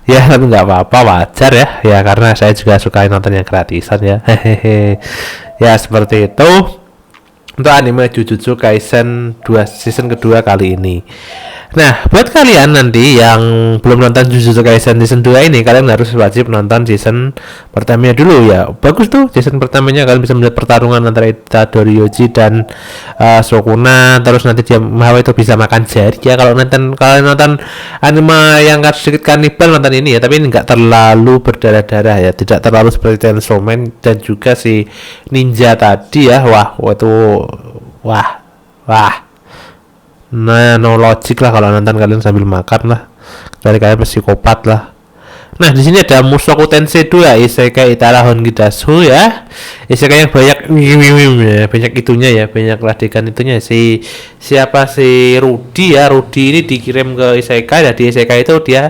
ya, tapi nggak apa-apa, wajar ya karena saya juga suka nonton yang gratisan ya. Hehehe, ya seperti itu untuk anime Jujutsu Kaisen season kedua kali ini. Nah, buat kalian nanti yang belum nonton Jujutsu Kaisen season 2 ini, kalian harus wajib nonton season pertamanya dulu ya. Bagus tuh season pertamanya, kalian bisa melihat pertarungan antara Itadori Yoji dan Sukuna. Terus nanti dia mau itu bisa makan jari ya. Kalau kalian nonton anime yang sedikit kanibal, nonton ini ya, tapi ini nggak terlalu berdarah-darah ya, tidak terlalu seperti Chainsaw Man dan juga si ninja tadi ya. Wah. Nah, no logic lah kalau nonton kalian sambil makan lah. Dari kalian psikopat lah. Nah, di sini ada Mushoku Tensei 2 Isekai Itara Honkidasu ya. Isekai yang banyak itunya ya, banyak ladekan itunya. Siapa si Rudy ya. Rudy ini dikirim ke Isekai, dan di Isekai itu dia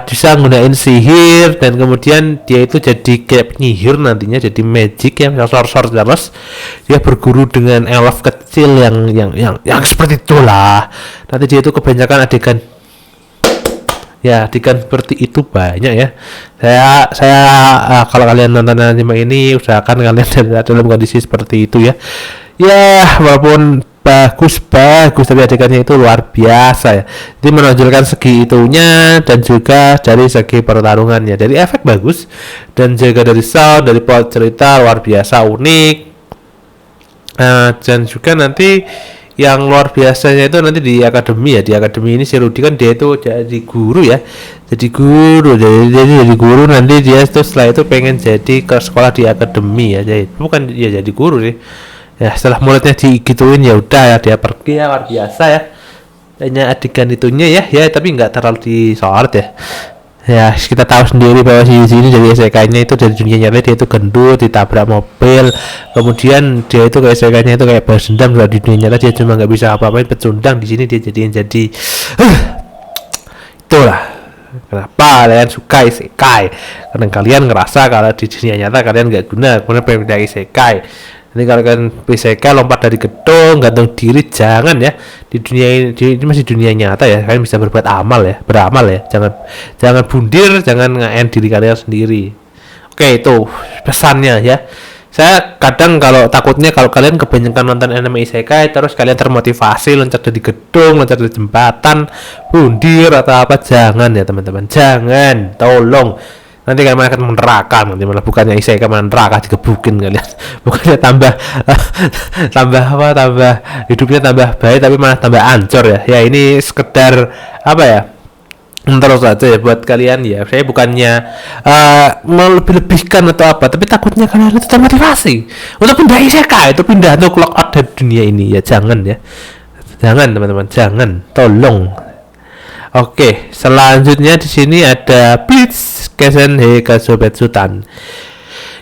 bisa gunain sihir, dan kemudian dia itu jadi kayak penyihir nantinya, jadi magic ya, sorceress. Dia berguru dengan elf kecil yang seperti itulah. Nanti dia itu kebanyakan adegan seperti itu banyak ya. Saya kalau kalian nonton anime ini, usahakan kalian dalam kondisi seperti itu ya. Ya walaupun bagus tapi adegannya itu luar biasa ya. Jadi menonjolkan segi itunya, dan juga dari segi pertarungannya, dari efek bagus, dan juga dari sound, dari plot cerita luar biasa unik. Dan juga nanti yang luar biasanya itu nanti di akademi ya. Di akademi ini si Rudy kan dia itu jadi guru ya, jadi guru nanti dia itu setelah itu pengen jadi ke sekolah di akademi ya, jadi bukan ya jadi guru sih ya. Setelah muridnya digituin ya udah ya, dia pergi ya, luar biasa ya. Hanya adegan itunya ya tapi nggak terlalu disorot ya. Ya kita tahu sendiri bahwa si Yuji ini dari isekai-nya itu, dari dunia nyata dia itu gendut, ditabrak mobil, kemudian dia itu kayak isekai-nya itu kayak balas dendam. Di dunia nyata dia cuma nggak bisa apa-apain, pecundang. Di sini dia jadi itulah kenapa kalian suka isekai, karena kalian ngerasa kalau di dunia nyata kalian nggak guna, kemudian pengen pindah isekai. Ini kalau kalian isekai lompat dari gedung, gantung diri, jangan ya. Di dunia ini masih dunia nyata ya, kalian bisa beramal ya, jangan bundir, jangan nge-end diri kalian sendiri. Oke, itu pesannya ya. Saya kadang takutnya kalau kalian kebanyakan nonton anime isekai, terus kalian termotivasi loncat dari gedung, loncat dari jembatan, bundir atau apa, jangan ya teman-teman, jangan, tolong. Nanti kalian akan neraka, nanti malah bukannya isekai malah neraka digebukin kalian. Bukannya tambah hidupnya tambah baik, tapi malah tambah hancur ya. Ya ini sekedar terus saja ya buat kalian ya. Saya bukannya melebih-lebihkan atau apa, tapi takutnya kalian itu termotivasi untuk pindah isekai, itu pindah untuk lock out dari dunia ini ya. Jangan ya, jangan teman-teman, jangan, tolong. Oke, selanjutnya di sini ada Blitz Kesen Heikasobetsutan.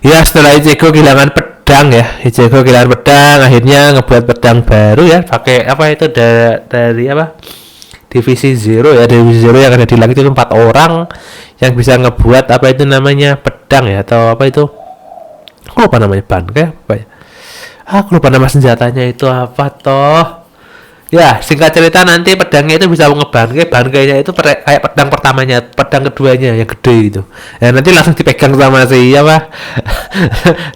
Ya, setelah Ichigo kehilangan pedang ya, Ichigo kehilangan pedang, akhirnya ngebuat pedang baru ya, pakai apa itu dari apa? Divisi Zero ya, Divisi Zero yang ada di langit itu 4 orang yang bisa ngebuat apa itu namanya pedang ya, atau apa itu? Aku lupa namanya, bangkai apa ya? Aku lupa nama senjatanya itu apa toh. Ya, singkat cerita nanti pedangnya itu bisa ngebangkai, bangkainya itu kayak pedang pertamanya, pedang keduanya yang gede itu. Ya nanti langsung dipegang sama si apa?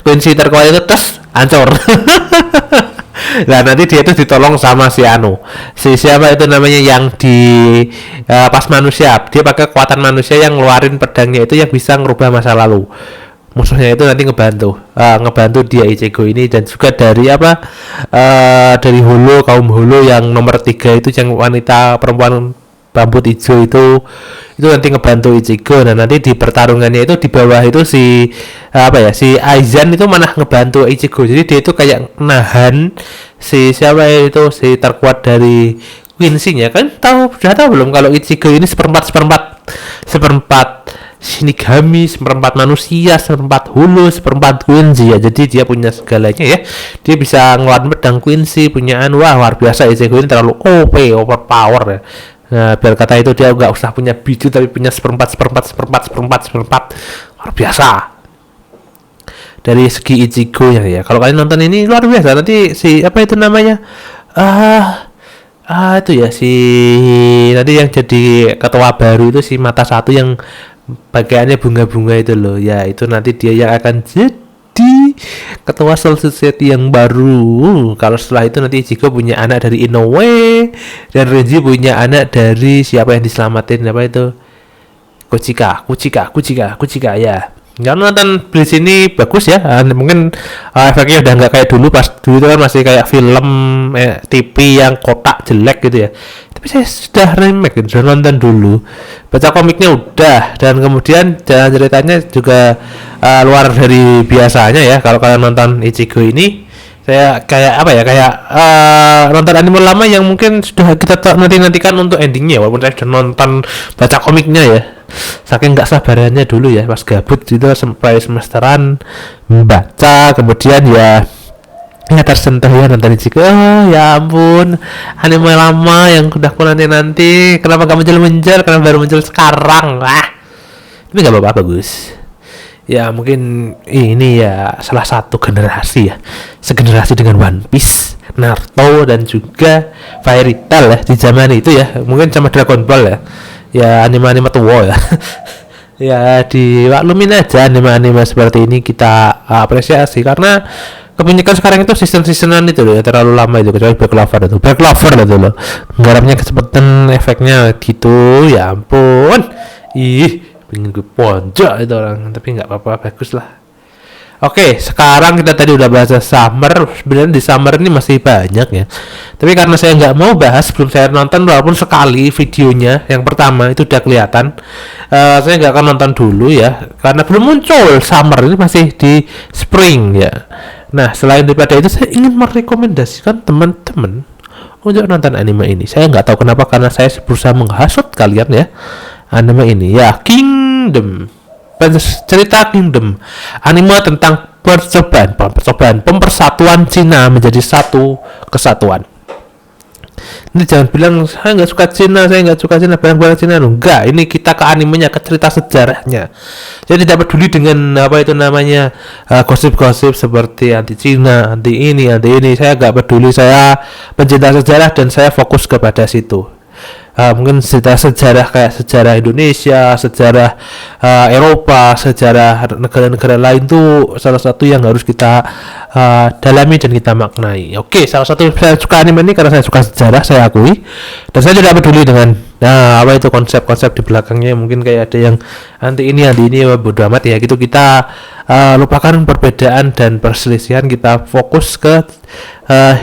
Quincy Turquoise itu terus hancur. Nah nanti dia itu ditolong sama si Anu, si siapa itu namanya yang di pas manusia, dia pakai kekuatan manusia yang ngeluarin pedangnya itu yang bisa ngerubah masa lalu. Musuhnya itu nanti ngebantu dia Ichigo ini, dan juga dari apa dari Holo, kaum Holo yang nomor 3 itu yang wanita perempuan rambut hijau itu nanti ngebantu Ichigo. Nah nanti di pertarungannya itu di bawah itu si si Aizen itu malah ngebantu Ichigo, jadi dia itu kayak nahan si siapa itu si terkuat dari Quincy-nya. Kan sudah tahu belum kalau Ichigo ini seperempat Shinigami, seperempat manusia, seperempat Hulu, seperempat Quincy ya. Jadi dia punya segalanya ya. Dia bisa ngeluarin pedang Quincy, punya wah luar biasa. Ichigo ini terlalu OP, overpower ya. Nah, biar kata itu dia nggak usah punya biju tapi punya seperempat. Luar biasa. Dari segi Ichigo ya. Kalau kalian nonton ini luar biasa. Nanti si apa itu namanya? Itu ya si nanti yang jadi ketua baru itu si mata satu yang pakaiannya bunga-bunga itu loh ya, itu nanti dia yang akan jadi ketua Soul Society yang baru. Kalau setelah itu nanti Ichigo punya anak dari Inoue, dan Renji punya anak dari siapa yang diselamatin, apa itu, Kuchika ya. Karena nonton Blitz ini bagus ya, mungkin efeknya udah nggak kayak dulu. Pas dulu itu kan masih kayak film TV yang kotak jelek gitu ya, tapi saya sudah remake, sudah nonton dulu, baca komiknya udah, dan kemudian jalan ceritanya juga luar dari biasanya ya. Kalau kalian nonton Ichigo ini, saya kayak nonton anime lama yang mungkin sudah kita nantikan untuk endingnya, walaupun saya sudah nonton baca komiknya ya, saking nggak sabarannya dulu ya pas gabut itu sampai semesteran membaca, kemudian ya tersentuh ya nonton Ichigo. Ya ampun, anime lama yang udah aku nanti kenapa gak muncul, kenapa baru muncul sekarang. Tapi gak apa-apa bagus ya, mungkin ini ya salah satu generasi ya, segenerasi dengan One Piece, Naruto, dan juga Fairy Tail ya di zaman itu ya, mungkin sama Dragon Ball ya anime-anime tua ya. Ya diwaklumin aja, anime-anime seperti ini kita apresiasi, karena kebanyakan sekarang itu season-seasonan itu loh ya, terlalu lama itu, kecuali Black Clover itu loh, nggarapnya kecepatan, efeknya gitu, ya ampun, pengen gue ponjok itu orang, tapi nggak apa-apa, bagus lah. Oke, sekarang kita tadi udah bahas Summer. Sebenarnya di Summer ini masih banyak ya, tapi karena saya nggak mau bahas sebelum saya nonton, walaupun sekali videonya yang pertama itu udah kelihatan, saya nggak akan nonton dulu ya, karena belum muncul. Summer ini masih di Spring ya. Nah, selain daripada itu, saya ingin merekomendasikan teman-teman untuk nonton anime ini. Saya nggak tahu kenapa, karena saya berusaha menghasut kalian ya. Anime ini ya, Kingdom, cerita Kingdom, anime tentang pempersatuan Cina menjadi satu kesatuan. Ini jangan bilang saya nggak suka Cina, barang-barang Cina loh. Enggak, ini kita ke animenya, ke cerita sejarahnya. Saya tidak peduli dengan apa itu namanya gosip-gosip seperti anti Cina, anti ini. Saya nggak peduli, saya pencinta sejarah dan saya fokus kepada situ. Mungkin sejarah kayak sejarah Indonesia, sejarah Eropa, sejarah negara-negara lain tuh salah satu yang harus kita dalami dan kita maknai. Oke, salah satu saya suka anime ini karena saya suka sejarah, saya akui, dan saya tidak peduli dengan apa itu konsep-konsep di belakangnya. Mungkin kayak ada yang anti ini bodo amat ya gitu. Kita lupakan perbedaan dan perselisihan, kita fokus ke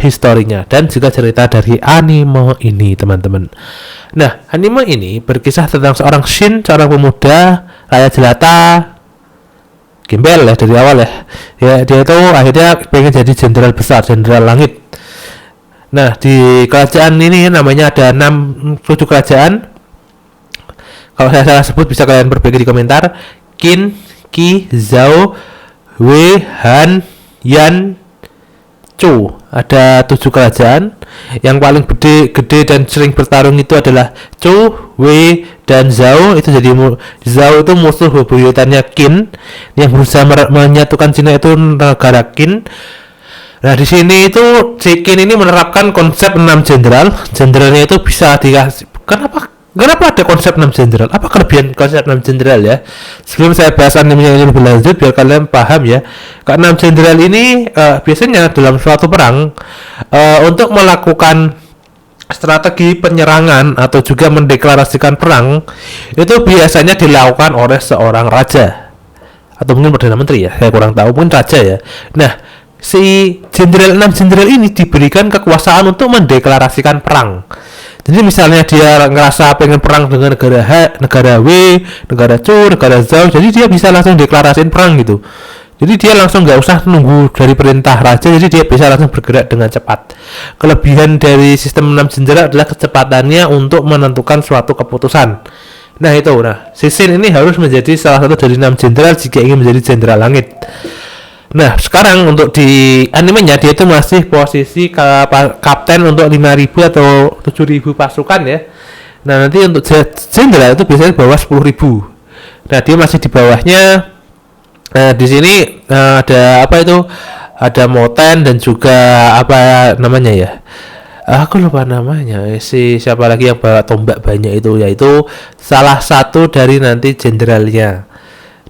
historinya dan juga cerita dari anime ini, teman-teman. Nah, anime ini berkisah tentang seorang Shin, seorang pemuda rakyat jelata, gembel ya dari awal ya. Ya, dia itu akhirnya pengen jadi jenderal besar, jenderal langit. Nah, di kerajaan ini namanya ada 7 kerajaan. Kalau saya salah sebut bisa kalian perbaiki di komentar. Qin, Qi, Zhao, Wei, Han, Yan, Chu. Ada 7 kerajaan. Yang paling gede dan sering bertarung itu adalah Chu, Wei, dan Zhao. Itu jadi Zhao itu musuh bebuyutannya Qin yang berusaha menyatukan Cina, itu negara Qin. Nah, di sini itu si Qin ini menerapkan konsep 6 jenderal. Jenderalnya itu bisa dikasih. Kenapa ada konsep 6 jenderal? Apa kelebihan konsep 6 jenderal ya? Sebelum saya bahas animenya ini lebih lanjut biar kalian paham ya. Ke 6 jenderal ini biasanya dalam suatu perang untuk melakukan strategi penyerangan atau juga mendeklarasikan perang itu biasanya dilakukan oleh seorang raja atau mungkin perdana menteri ya. Saya kurang tahu, mungkin raja ya. Nah, si jenderal 6 jenderal ini diberikan kekuasaan untuk mendeklarasikan perang. Jadi misalnya dia ngerasa pengen perang dengan negara H, negara W, negara Chu, negara Zhao, jadi dia bisa langsung deklarasiin perang gitu. Jadi dia langsung nggak usah nunggu dari perintah raja, jadi dia bisa langsung bergerak dengan cepat. Kelebihan dari sistem 6 jenderal adalah kecepatannya untuk menentukan suatu keputusan. Nah itu, si Xin ini harus menjadi salah satu dari 6 jenderal jika ingin menjadi jenderal langit. Nah, sekarang untuk di animenya dia itu masih posisi kapten untuk 5.000 atau 7.000 pasukan ya. Nah, nanti untuk jenderal itu biasanya bawah 10.000. Nah, dia masih di bawahnya. Nah, di sini ada apa itu? Ada Moten dan juga apa namanya ya? Aku lupa namanya. Siapa lagi yang bawa tombak banyak itu, yaitu salah satu dari nanti jenderalnya.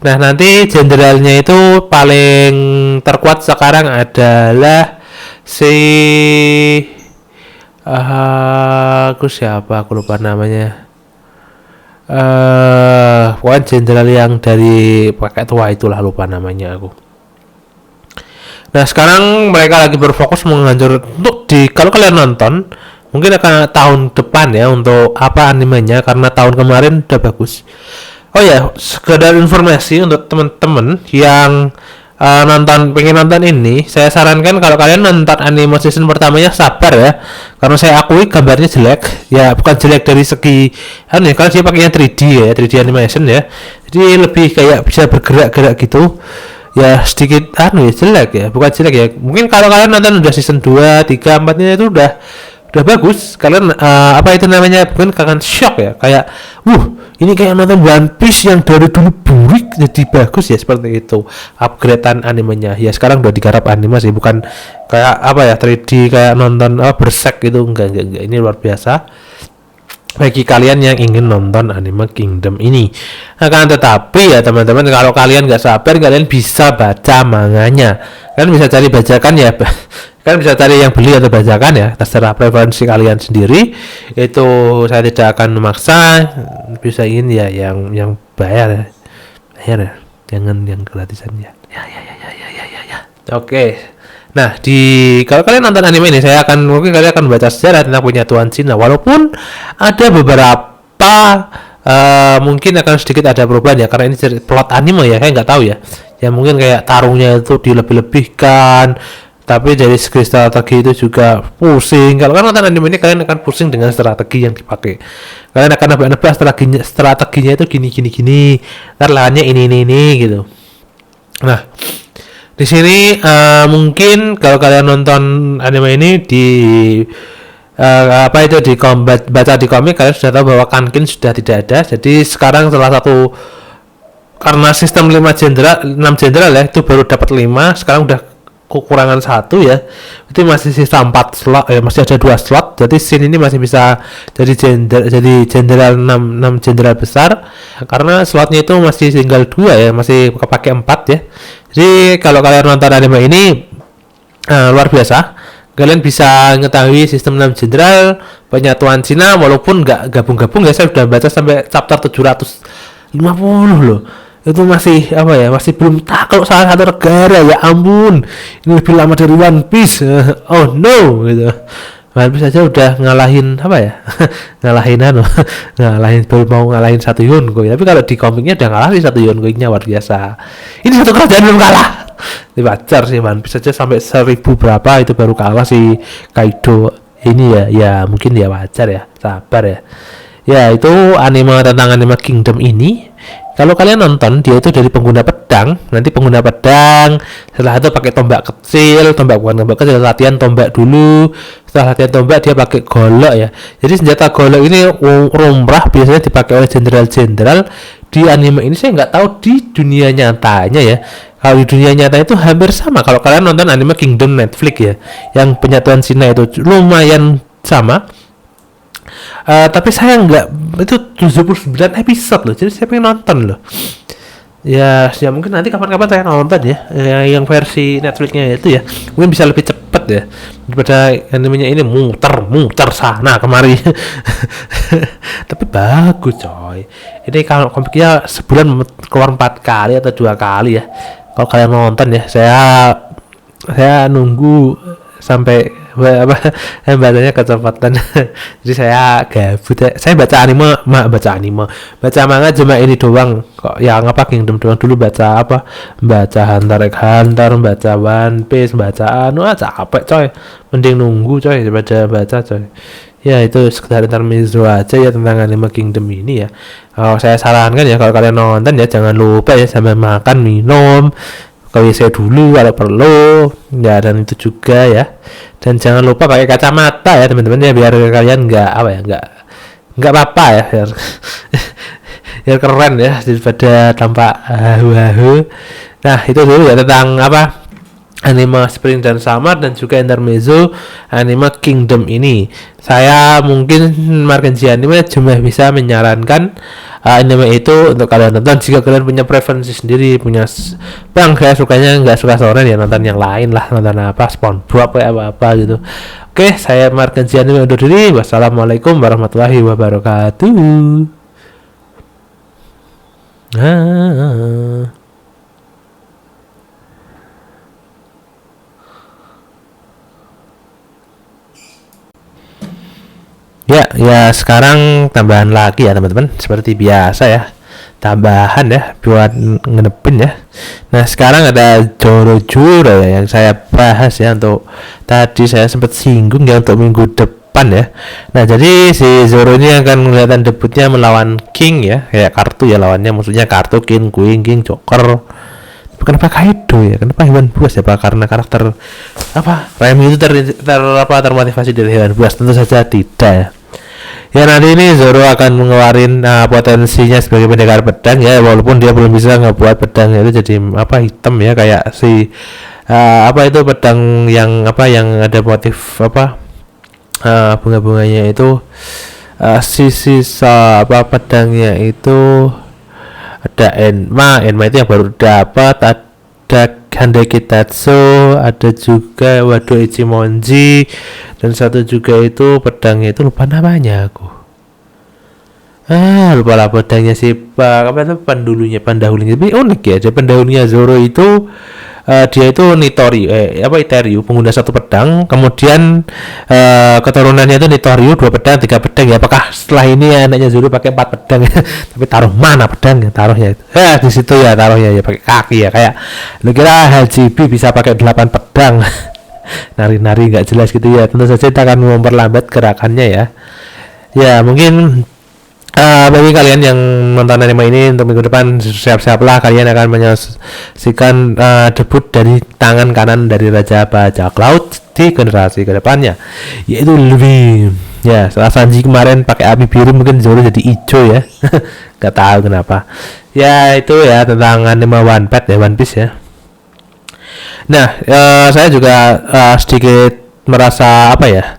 Nah, nanti jenderalnya itu paling terkuat sekarang adalah aku lupa namanya. Pokoknya jenderal yang dari pakai tua itulah, lupa namanya aku. Nah, sekarang mereka lagi berfokus menghancur kalau kalian nonton mungkin akan tahun depan ya untuk apa animenya, karena tahun kemarin udah bagus. Oh ya, sekedar informasi untuk teman-teman yang pengen nonton ini, saya sarankan kalau kalian nonton anime season pertamanya sabar ya, karena saya akui gambarnya jelek ya, bukan jelek dari segi karena dia pakainya 3D ya, 3D animation ya, jadi lebih kayak bisa bergerak-gerak gitu ya, sedikit jelek ya, bukan jelek ya, mungkin kalau kalian nonton udah season 2, 3, 4 nya itu udah bagus, kalian bukan kalian shock ya, kayak ini kayak nonton One Piece yang dari dulu burik jadi bagus ya, seperti itu upgradean animenya ya. Sekarang udah digarap animasi, bukan kayak 3D kayak nonton Berserk gitu, enggak, ini luar biasa bagi kalian yang ingin nonton anime Kingdom ini. Akan tetapi ya teman-teman, kalau kalian nggak sabar, kalian bisa baca manganya, kalian bisa cari bajakan ya. Kalian bisa cari yang beli atau bajakan ya, terserah preferensi kalian sendiri. Itu saya tidak akan memaksa, bisa ingin ya yang bayar ya, jangan yang gratisan ya. Oke. Nah, kalau kalian nonton anime ini, mungkin kalian akan baca sejarah tentang penyatuan Cina, walaupun ada beberapa mungkin akan sedikit ada perubahan ya, karena ini plot anime ya, saya nggak tahu ya. Ya mungkin kayak tarungnya itu dilebih-lebihkan, tapi dari segi strategi itu juga pusing. Kalau kalian nonton anime ini, kalian akan pusing dengan strategi yang dipakai. Kalian akan nebak-nebak strateginya itu gini, ntar lawannya ini gitu. Nah, di sini mungkin kalau kalian nonton anime ini baca di komik, kalian sudah tahu bahwa Kankin sudah tidak ada. Jadi sekarang salah satu, karena sistem 6 jenderal ya, itu baru dapat 5, sekarang udah kekurangan 1 ya, itu masih sisa 4 slot ya, masih ada 2 slot. Jadi Xin ini masih bisa jadi jenderal 6 jenderal besar, karena slotnya itu masih tinggal 2 ya, masih kepake 4 ya. Jadi kalau kalian nonton anime ini luar biasa, kalian bisa mengetahui sistem 6 jenderal penyatuan Cina, walaupun nggak gabung-gabung ya. Saya sudah baca sampai chapter 750 loh. Itu masih masih belum takluk salah satu negara, ya ampun, ini lebih lama dari One Piece. Oh no gitu. One Piece aja udah ngalahin baru mau ngalahin 1 Yonko, tapi kalau di komiknya udah ngalahin 1 Yonko-nya, luar biasa. Ini satu kerajaan belum kalah. Ini wajar sih, One Piece aja sampai 1000 berapa itu baru kalah si Kaido. Ini ya mungkin ya wajar ya, sabar ya. Ya, itu anime tentang anime Kingdom ini. Kalau kalian nonton, dia itu dari pengguna pedang, nanti pengguna pedang, setelah itu pakai tombak kecil, tombak bukan tombak kecil, latihan tombak dulu. Setelah latihan tombak dia pakai golok ya. Jadi senjata golok ini lumrah biasanya dipakai oleh jenderal-jenderal. Di anime ini saya nggak tahu di dunia nyatanya ya. Kalau di dunia nyata itu hampir sama. Kalau kalian nonton anime Kingdom Netflix ya, yang penyatuan Cina itu lumayan sama. Tapi saya nggak, itu 79 episode loh, jadi saya pengen nonton loh. Ya, ya mungkin nanti kapan-kapan saya nonton ya, yang versi Netflixnya itu ya, mungkin bisa lebih cepet ya daripada animenya ini muter sana kemari. Tapi bagus coy. Ini kalau komiknya sebulan keluar 4 kali atau 2 kali ya. Kalau kalian nonton ya, saya nunggu sampai apa bacanya kecepatan. Jadi saya gabut ya. Saya baca manga cuma ini doang kok, yang apa Kingdom doang. Dulu baca apa, baca Hunter x Hunter, baca One Piece, baca capek coy, mending nunggu coy daripada baca coy. Ya itu sekedar intermezzo aja ya tentang anime Kingdom ini ya. Kalau saya sarankan ya, kalau kalian nonton ya jangan lupa ya sambil makan minum ke WC dulu kalau perlu ya, dan itu juga ya, dan jangan lupa pakai kacamata ya teman-teman ya, biar kalian nggak apa-apa ya, biar keren ya daripada tampak hahu-hahu. Nah itu dulu ya tentang apa anime Spring dan Summer dan juga intermezzo anime Kingdom ini. Saya mungkin Markenzi Anime cuma bisa menyarankan anime itu untuk kalian nonton. Jika kalian punya preferensi sendiri, punya bang saya sukanya nggak suka shonen ya nonton yang lain lah, nonton apa SpongeBob apa gitu. Oke, saya Markenzi Anime undur diri. Wassalamualaikum warahmatullahi wabarakatuh. Ya sekarang tambahan lagi ya teman-teman, seperti biasa ya, tambahan ya buat ngedepin ya. Nah sekarang ada Joro ya yang saya bahas ya, untuk tadi saya sempat singgung ya untuk minggu depan ya. Nah jadi si Zoro ini akan kelihatan debutnya melawan King ya, kayak kartu ya lawannya, maksudnya kartu King, Queen, King, Joker. Kenapa Kaido ya? Kenapa hewan buas ya? Apa karena karakter apa Remy itu termotivasi dari hewan buas? Tentu saja tidak ya. Ya nanti ini Zoro akan mengeluarkan potensinya sebagai pendekar pedang ya, walaupun dia belum bisa ngebuat pedangnya itu jadi apa hitam ya, kayak si apa itu pedang yang apa yang ada motif apa bunga-bunganya itu, sisa apa pedangnya itu ada Enma itu yang baru dapat, ada Handai Kitetsu, ada juga Wado Ichimonji, dan satu juga itu pedangnya itu lupa namanya aku. Lupa lah pedangnya si apa itu pendahulunya. Tapi unik ya, ada pendahulunya Zoro itu dia itu Iteriu, pengguna satu pedang, kemudian keturunannya itu Nitoryu 2 pedang 3 pedang ya. Apakah setelah ini anaknya Zoro pakai 4 pedang ya? Tapi taruh mana pedangnya, taruhnya itu di situ ya, taruhnya ya pakai kaki ya, kayak lu kira HGB bisa pakai 8 pedang nari-nari nggak jelas gitu ya. Tentu saja kita akan memperlambat gerakannya ya. Ya mungkin bagi kalian yang nonton anime ini untuk minggu depan, siap-siaplah kalian akan menyaksikan debut dari tangan kanan dari Raja Bajak Laut di generasi kedepannya, yaitu Luffy. Ya setelah Sanji kemarin pakai api biru, mungkin Zoro jadi hijau ya. Gak tahu kenapa ya. Itu ya tentang anime One Piece ya. Nah saya juga sedikit merasa apa ya,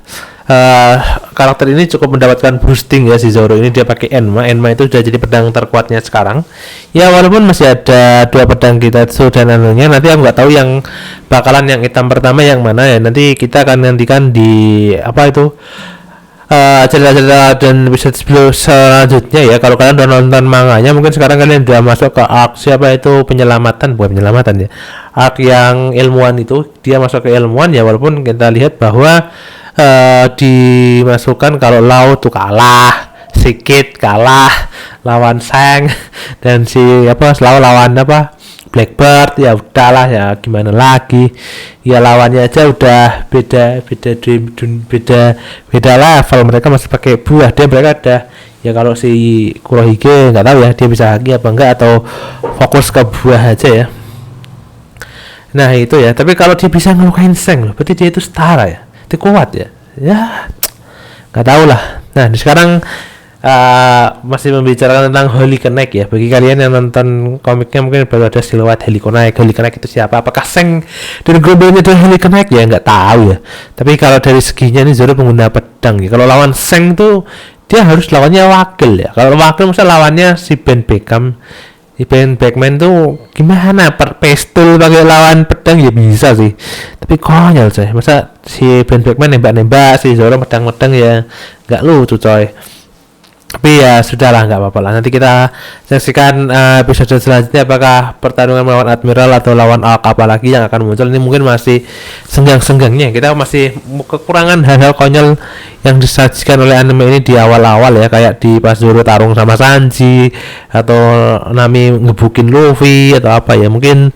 karakter ini cukup mendapatkan boosting ya. Si Zoro ini dia pakai Enma itu sudah jadi pedang terkuatnya sekarang ya, walaupun masih ada 2 pedang Kitetsu dan anunya. Nanti aku nggak tahu yang bakalan yang hitam pertama yang mana ya, nanti kita akan nantikan di apa itu cerita-cerita dan episode selanjutnya ya. Kalau kalian udah nonton manganya, mungkin sekarang kalian udah masuk ke arc siapa itu bukan penyelamatan ya, arc yang ilmuwan itu, dia masuk ke ilmuwan ya, walaupun kita lihat bahwa dimasukkan kalau Lau tuh kalah, Sikit kalah lawan Sang, dan si apa selalu lawan apa Blackbird, ya udahlah ya gimana lagi, ya lawannya aja udah beda level, mereka masih pakai buah, mereka ada ya. Kalau si Kurohige nggak tahu ya dia bisa haki apa enggak atau fokus ke buah aja ya. Nah itu ya, tapi kalau dia bisa ngelukain Seng loh, berarti dia itu setara ya, dia kuat ya. Ya nggak tahu lah. Nah sekarang masih membicarakan tentang Holy Connect ya. Bagi kalian yang nonton komiknya mungkin baru ada siluet Holy Connect. Holy Connect itu siapa? Apakah Seng dan Gombelnya dari Holy Connect ya? Nggak tahu ya. Tapi kalau dari seginya nih Zoro pengguna pedang ya. Kalau lawan Seng tuh dia harus lawannya wakil ya. Kalau wakil misalnya lawannya si Ben Beckham, Ben Beckman tuh gimana pistol pakai lawan pedang ya bisa sih, tapi konyol coy. Masa si Ben Beckman nembak-nembak, si Zoro medang-medang ya nggak lucu coy. Tapi ya sudahlah, nggak apa-apa lah. Nanti kita saksikan episode selanjutnya apakah pertarungan melawan Admiral atau lawan apa lagi yang akan muncul. Ini mungkin masih senggang-senggangnya, kita masih kekurangan hal-hal konyol yang disajikan oleh anime ini di awal-awal ya, kayak di pas Zoro tarung sama Sanji atau Nami ngebukin Luffy atau apa ya. Mungkin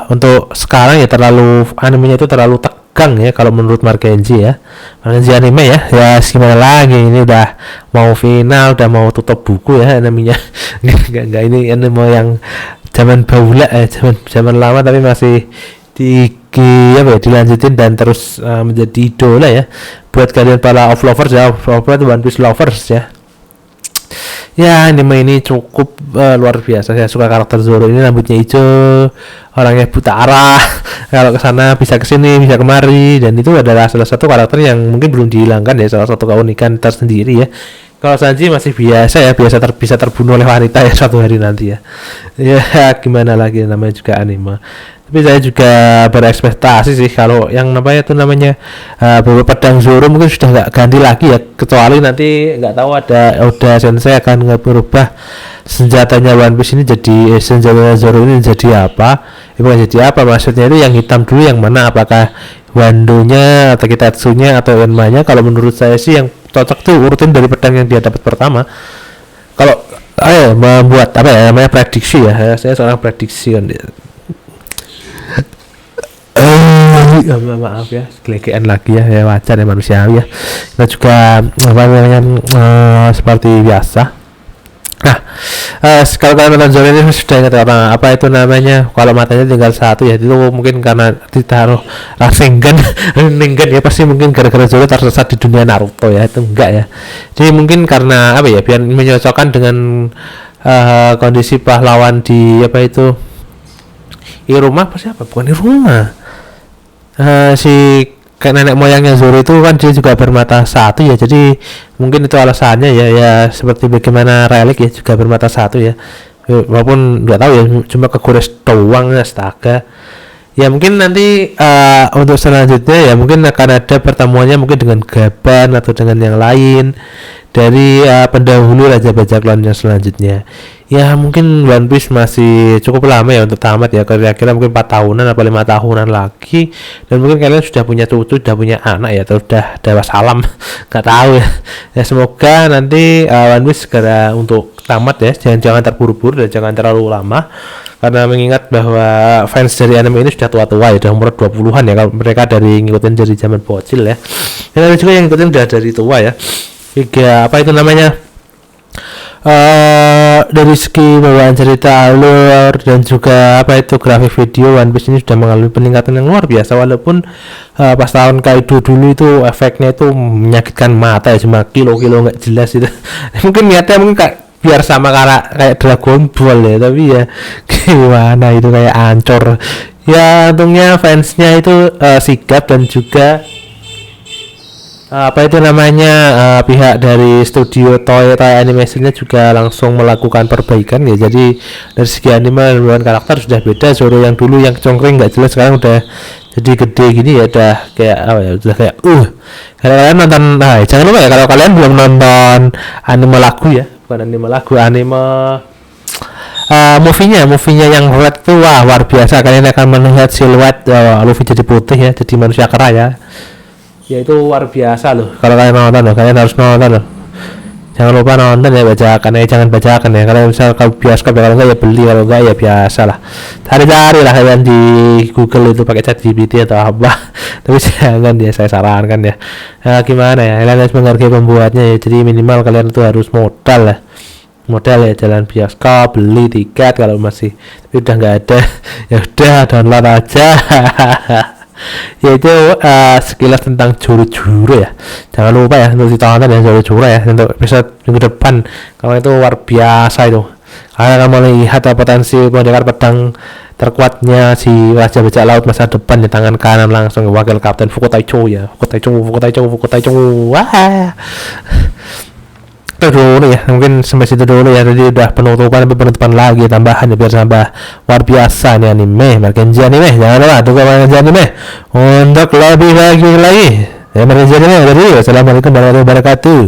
untuk sekarang ya terlalu animenya itu terlalu tegang ya kalau menurut Markenji ya. Markenji anime ya gimana lagi, ini udah mau final, udah mau tutup buku ya animenya. Enggak, ini anime yang zaman baula zaman lama tapi masih dilanjutin dan terus menjadi idola ya buat kalian para of lovers ya, One Piece lovers ya. Ya anime ini cukup luar biasa. Saya suka karakter Zoro ini, rambutnya hijau, orangnya buta arah. Kalau kesana bisa kesini, bisa kemari, dan itu adalah salah satu karakter yang mungkin belum dihilangkan ya, salah satu keunikan tersendiri ya. Kalau Sanji masih biasa ya, bisa terbunuh oleh wanita ya suatu hari nanti ya. Ya gimana lagi, namanya juga anime. Tapi saya juga berekspektasi sih kalau yang namanya beberapa pedang Zoro mungkin sudah nggak ganti lagi ya, kecuali nanti nggak tahu ada Oda Sensei akan berubah senjatanya One Piece ini jadi senjata Zoro ini jadi apa? Bukan jadi apa, maksudnya itu yang hitam dulu yang mana, apakah Wandonya atau Kitetsunya atau Enmanya? Kalau menurut saya sih yang cocok tuh urutin dari pedang yang dia dapat pertama. Kalau membuat apa ya namanya prediksi ya, saya seorang prediksi kan dia. Maaf ya, kelekean lagi ya wajar ya, manusiawi ya. Kita juga seperti biasa. Nah, kalau kalian nonton Zoro ini sudah ingat apa itu namanya, kalau matanya tinggal satu ya, itu mungkin karena ditaruh Rasengan ya, pasti mungkin gara-gara Zoro tersesat di dunia Naruto ya, itu enggak ya. Jadi mungkin karena apa ya, biar menyocokkan dengan kondisi pahlawan di apa itu Iruma, apa siapa? Bukan Iruma. Si nenek moyangnya Zoro itu kan dia juga bermata satu ya, jadi mungkin itu alasannya ya seperti bagaimana Relic ya juga bermata satu ya, walaupun nggak tahu ya, cuma kegores doang astaga ya. Mungkin nanti untuk selanjutnya ya mungkin akan ada pertemuannya mungkin dengan Gaban atau dengan yang lain dari pendahulu Raja Bajak Laut yang selanjutnya ya. Mungkin One Piece masih cukup lama ya untuk tamat ya, kira-kira mungkin 4 tahunan atau 5 tahunan lagi, dan mungkin kalian sudah punya cucu, sudah punya anak ya, atau sudah dewasa alam nggak tahu ya. Semoga nanti One Piece segera untuk tamat ya, jangan terburu-buru dan jangan terlalu lama, karena mengingat bahwa fans dari anime ini sudah tua-tua ya, sudah umur 20-an ya, kalau mereka dari ngikutin dari zaman bocil ya, dan ada juga yang ngikutin udah dari tua ya. Apa itu namanya, dari segi bawaan cerita, alur, dan juga apa itu grafik video, One Piece ini sudah mengalami peningkatan yang luar biasa. Walaupun pas tahun Kaido dulu itu efeknya itu menyakitkan mata ya, cuma kilo-kilo nggak jelas itu. Mungkin niatnya mungkin biar sama kayak Dragon Ball ya, tapi ya gimana itu kayak ancur ya. Untungnya fansnya itu sigap, dan juga apa itu namanya pihak dari studio Toei Animation-nya juga langsung melakukan perbaikan ya. Jadi dari segi anime dan karakter sudah beda. Zoro yang dulu yang congkring nggak jelas sekarang udah jadi gede gini ya, udah kayak apa ya, udah kayak kalian nonton, jangan lupa ya kalau kalian belum nonton anime lagu ya, bukan anime lagu, anime movie-nya yang red tuh wah luar biasa. Kalian akan melihat siluet Luffy jadi putih ya, jadi manusia kera ya. Ya itu luar biasa loh, kalau kalian nonton loh, kalian harus nonton loh. Jangan lupa nonton ya, bacakan ya, jangan bacakan ya. Kalau misal kau bioskop ya, kalau enggak ya beli, kalau enggak ya biasa lah. Cari-cari lah kalian di Google itu pakai ChatGPT atau apa. Tapi jangan ya, saya sarankan ya. Nah, gimana ya? Kalian harus menghargai pembuatnya ya. Jadi minimal kalian itu harus modal lah. Modal ya, jalan bioskop, beli tiket kalau masih, tapi udah nggak ada ya udah download aja. Yaitu sekilas tentang juru-juru ya. Jangan lupa ya untuk ditonton ya juru-juru ya untuk episode minggu depan, karena itu luar biasa itu. Karena akan melihat potensi pendekar pedang terkuatnya si Raja Bajak Laut masa depan di tangan kanan langsung wakil kapten Fukutaicho ya. Fukutaicho. Wah. Itu dulu ya, mungkin sampai situ dulu ya. Tadi udah penutupan lagi tambahan ya, biar tambah luar biasa nih anime Markenji anime. Jangan lupa dukung Markenji anime untuk lebih bagus lagi ya. Markenji anime. Jadi wassalamualaikum warahmatullahi wabarakatuh.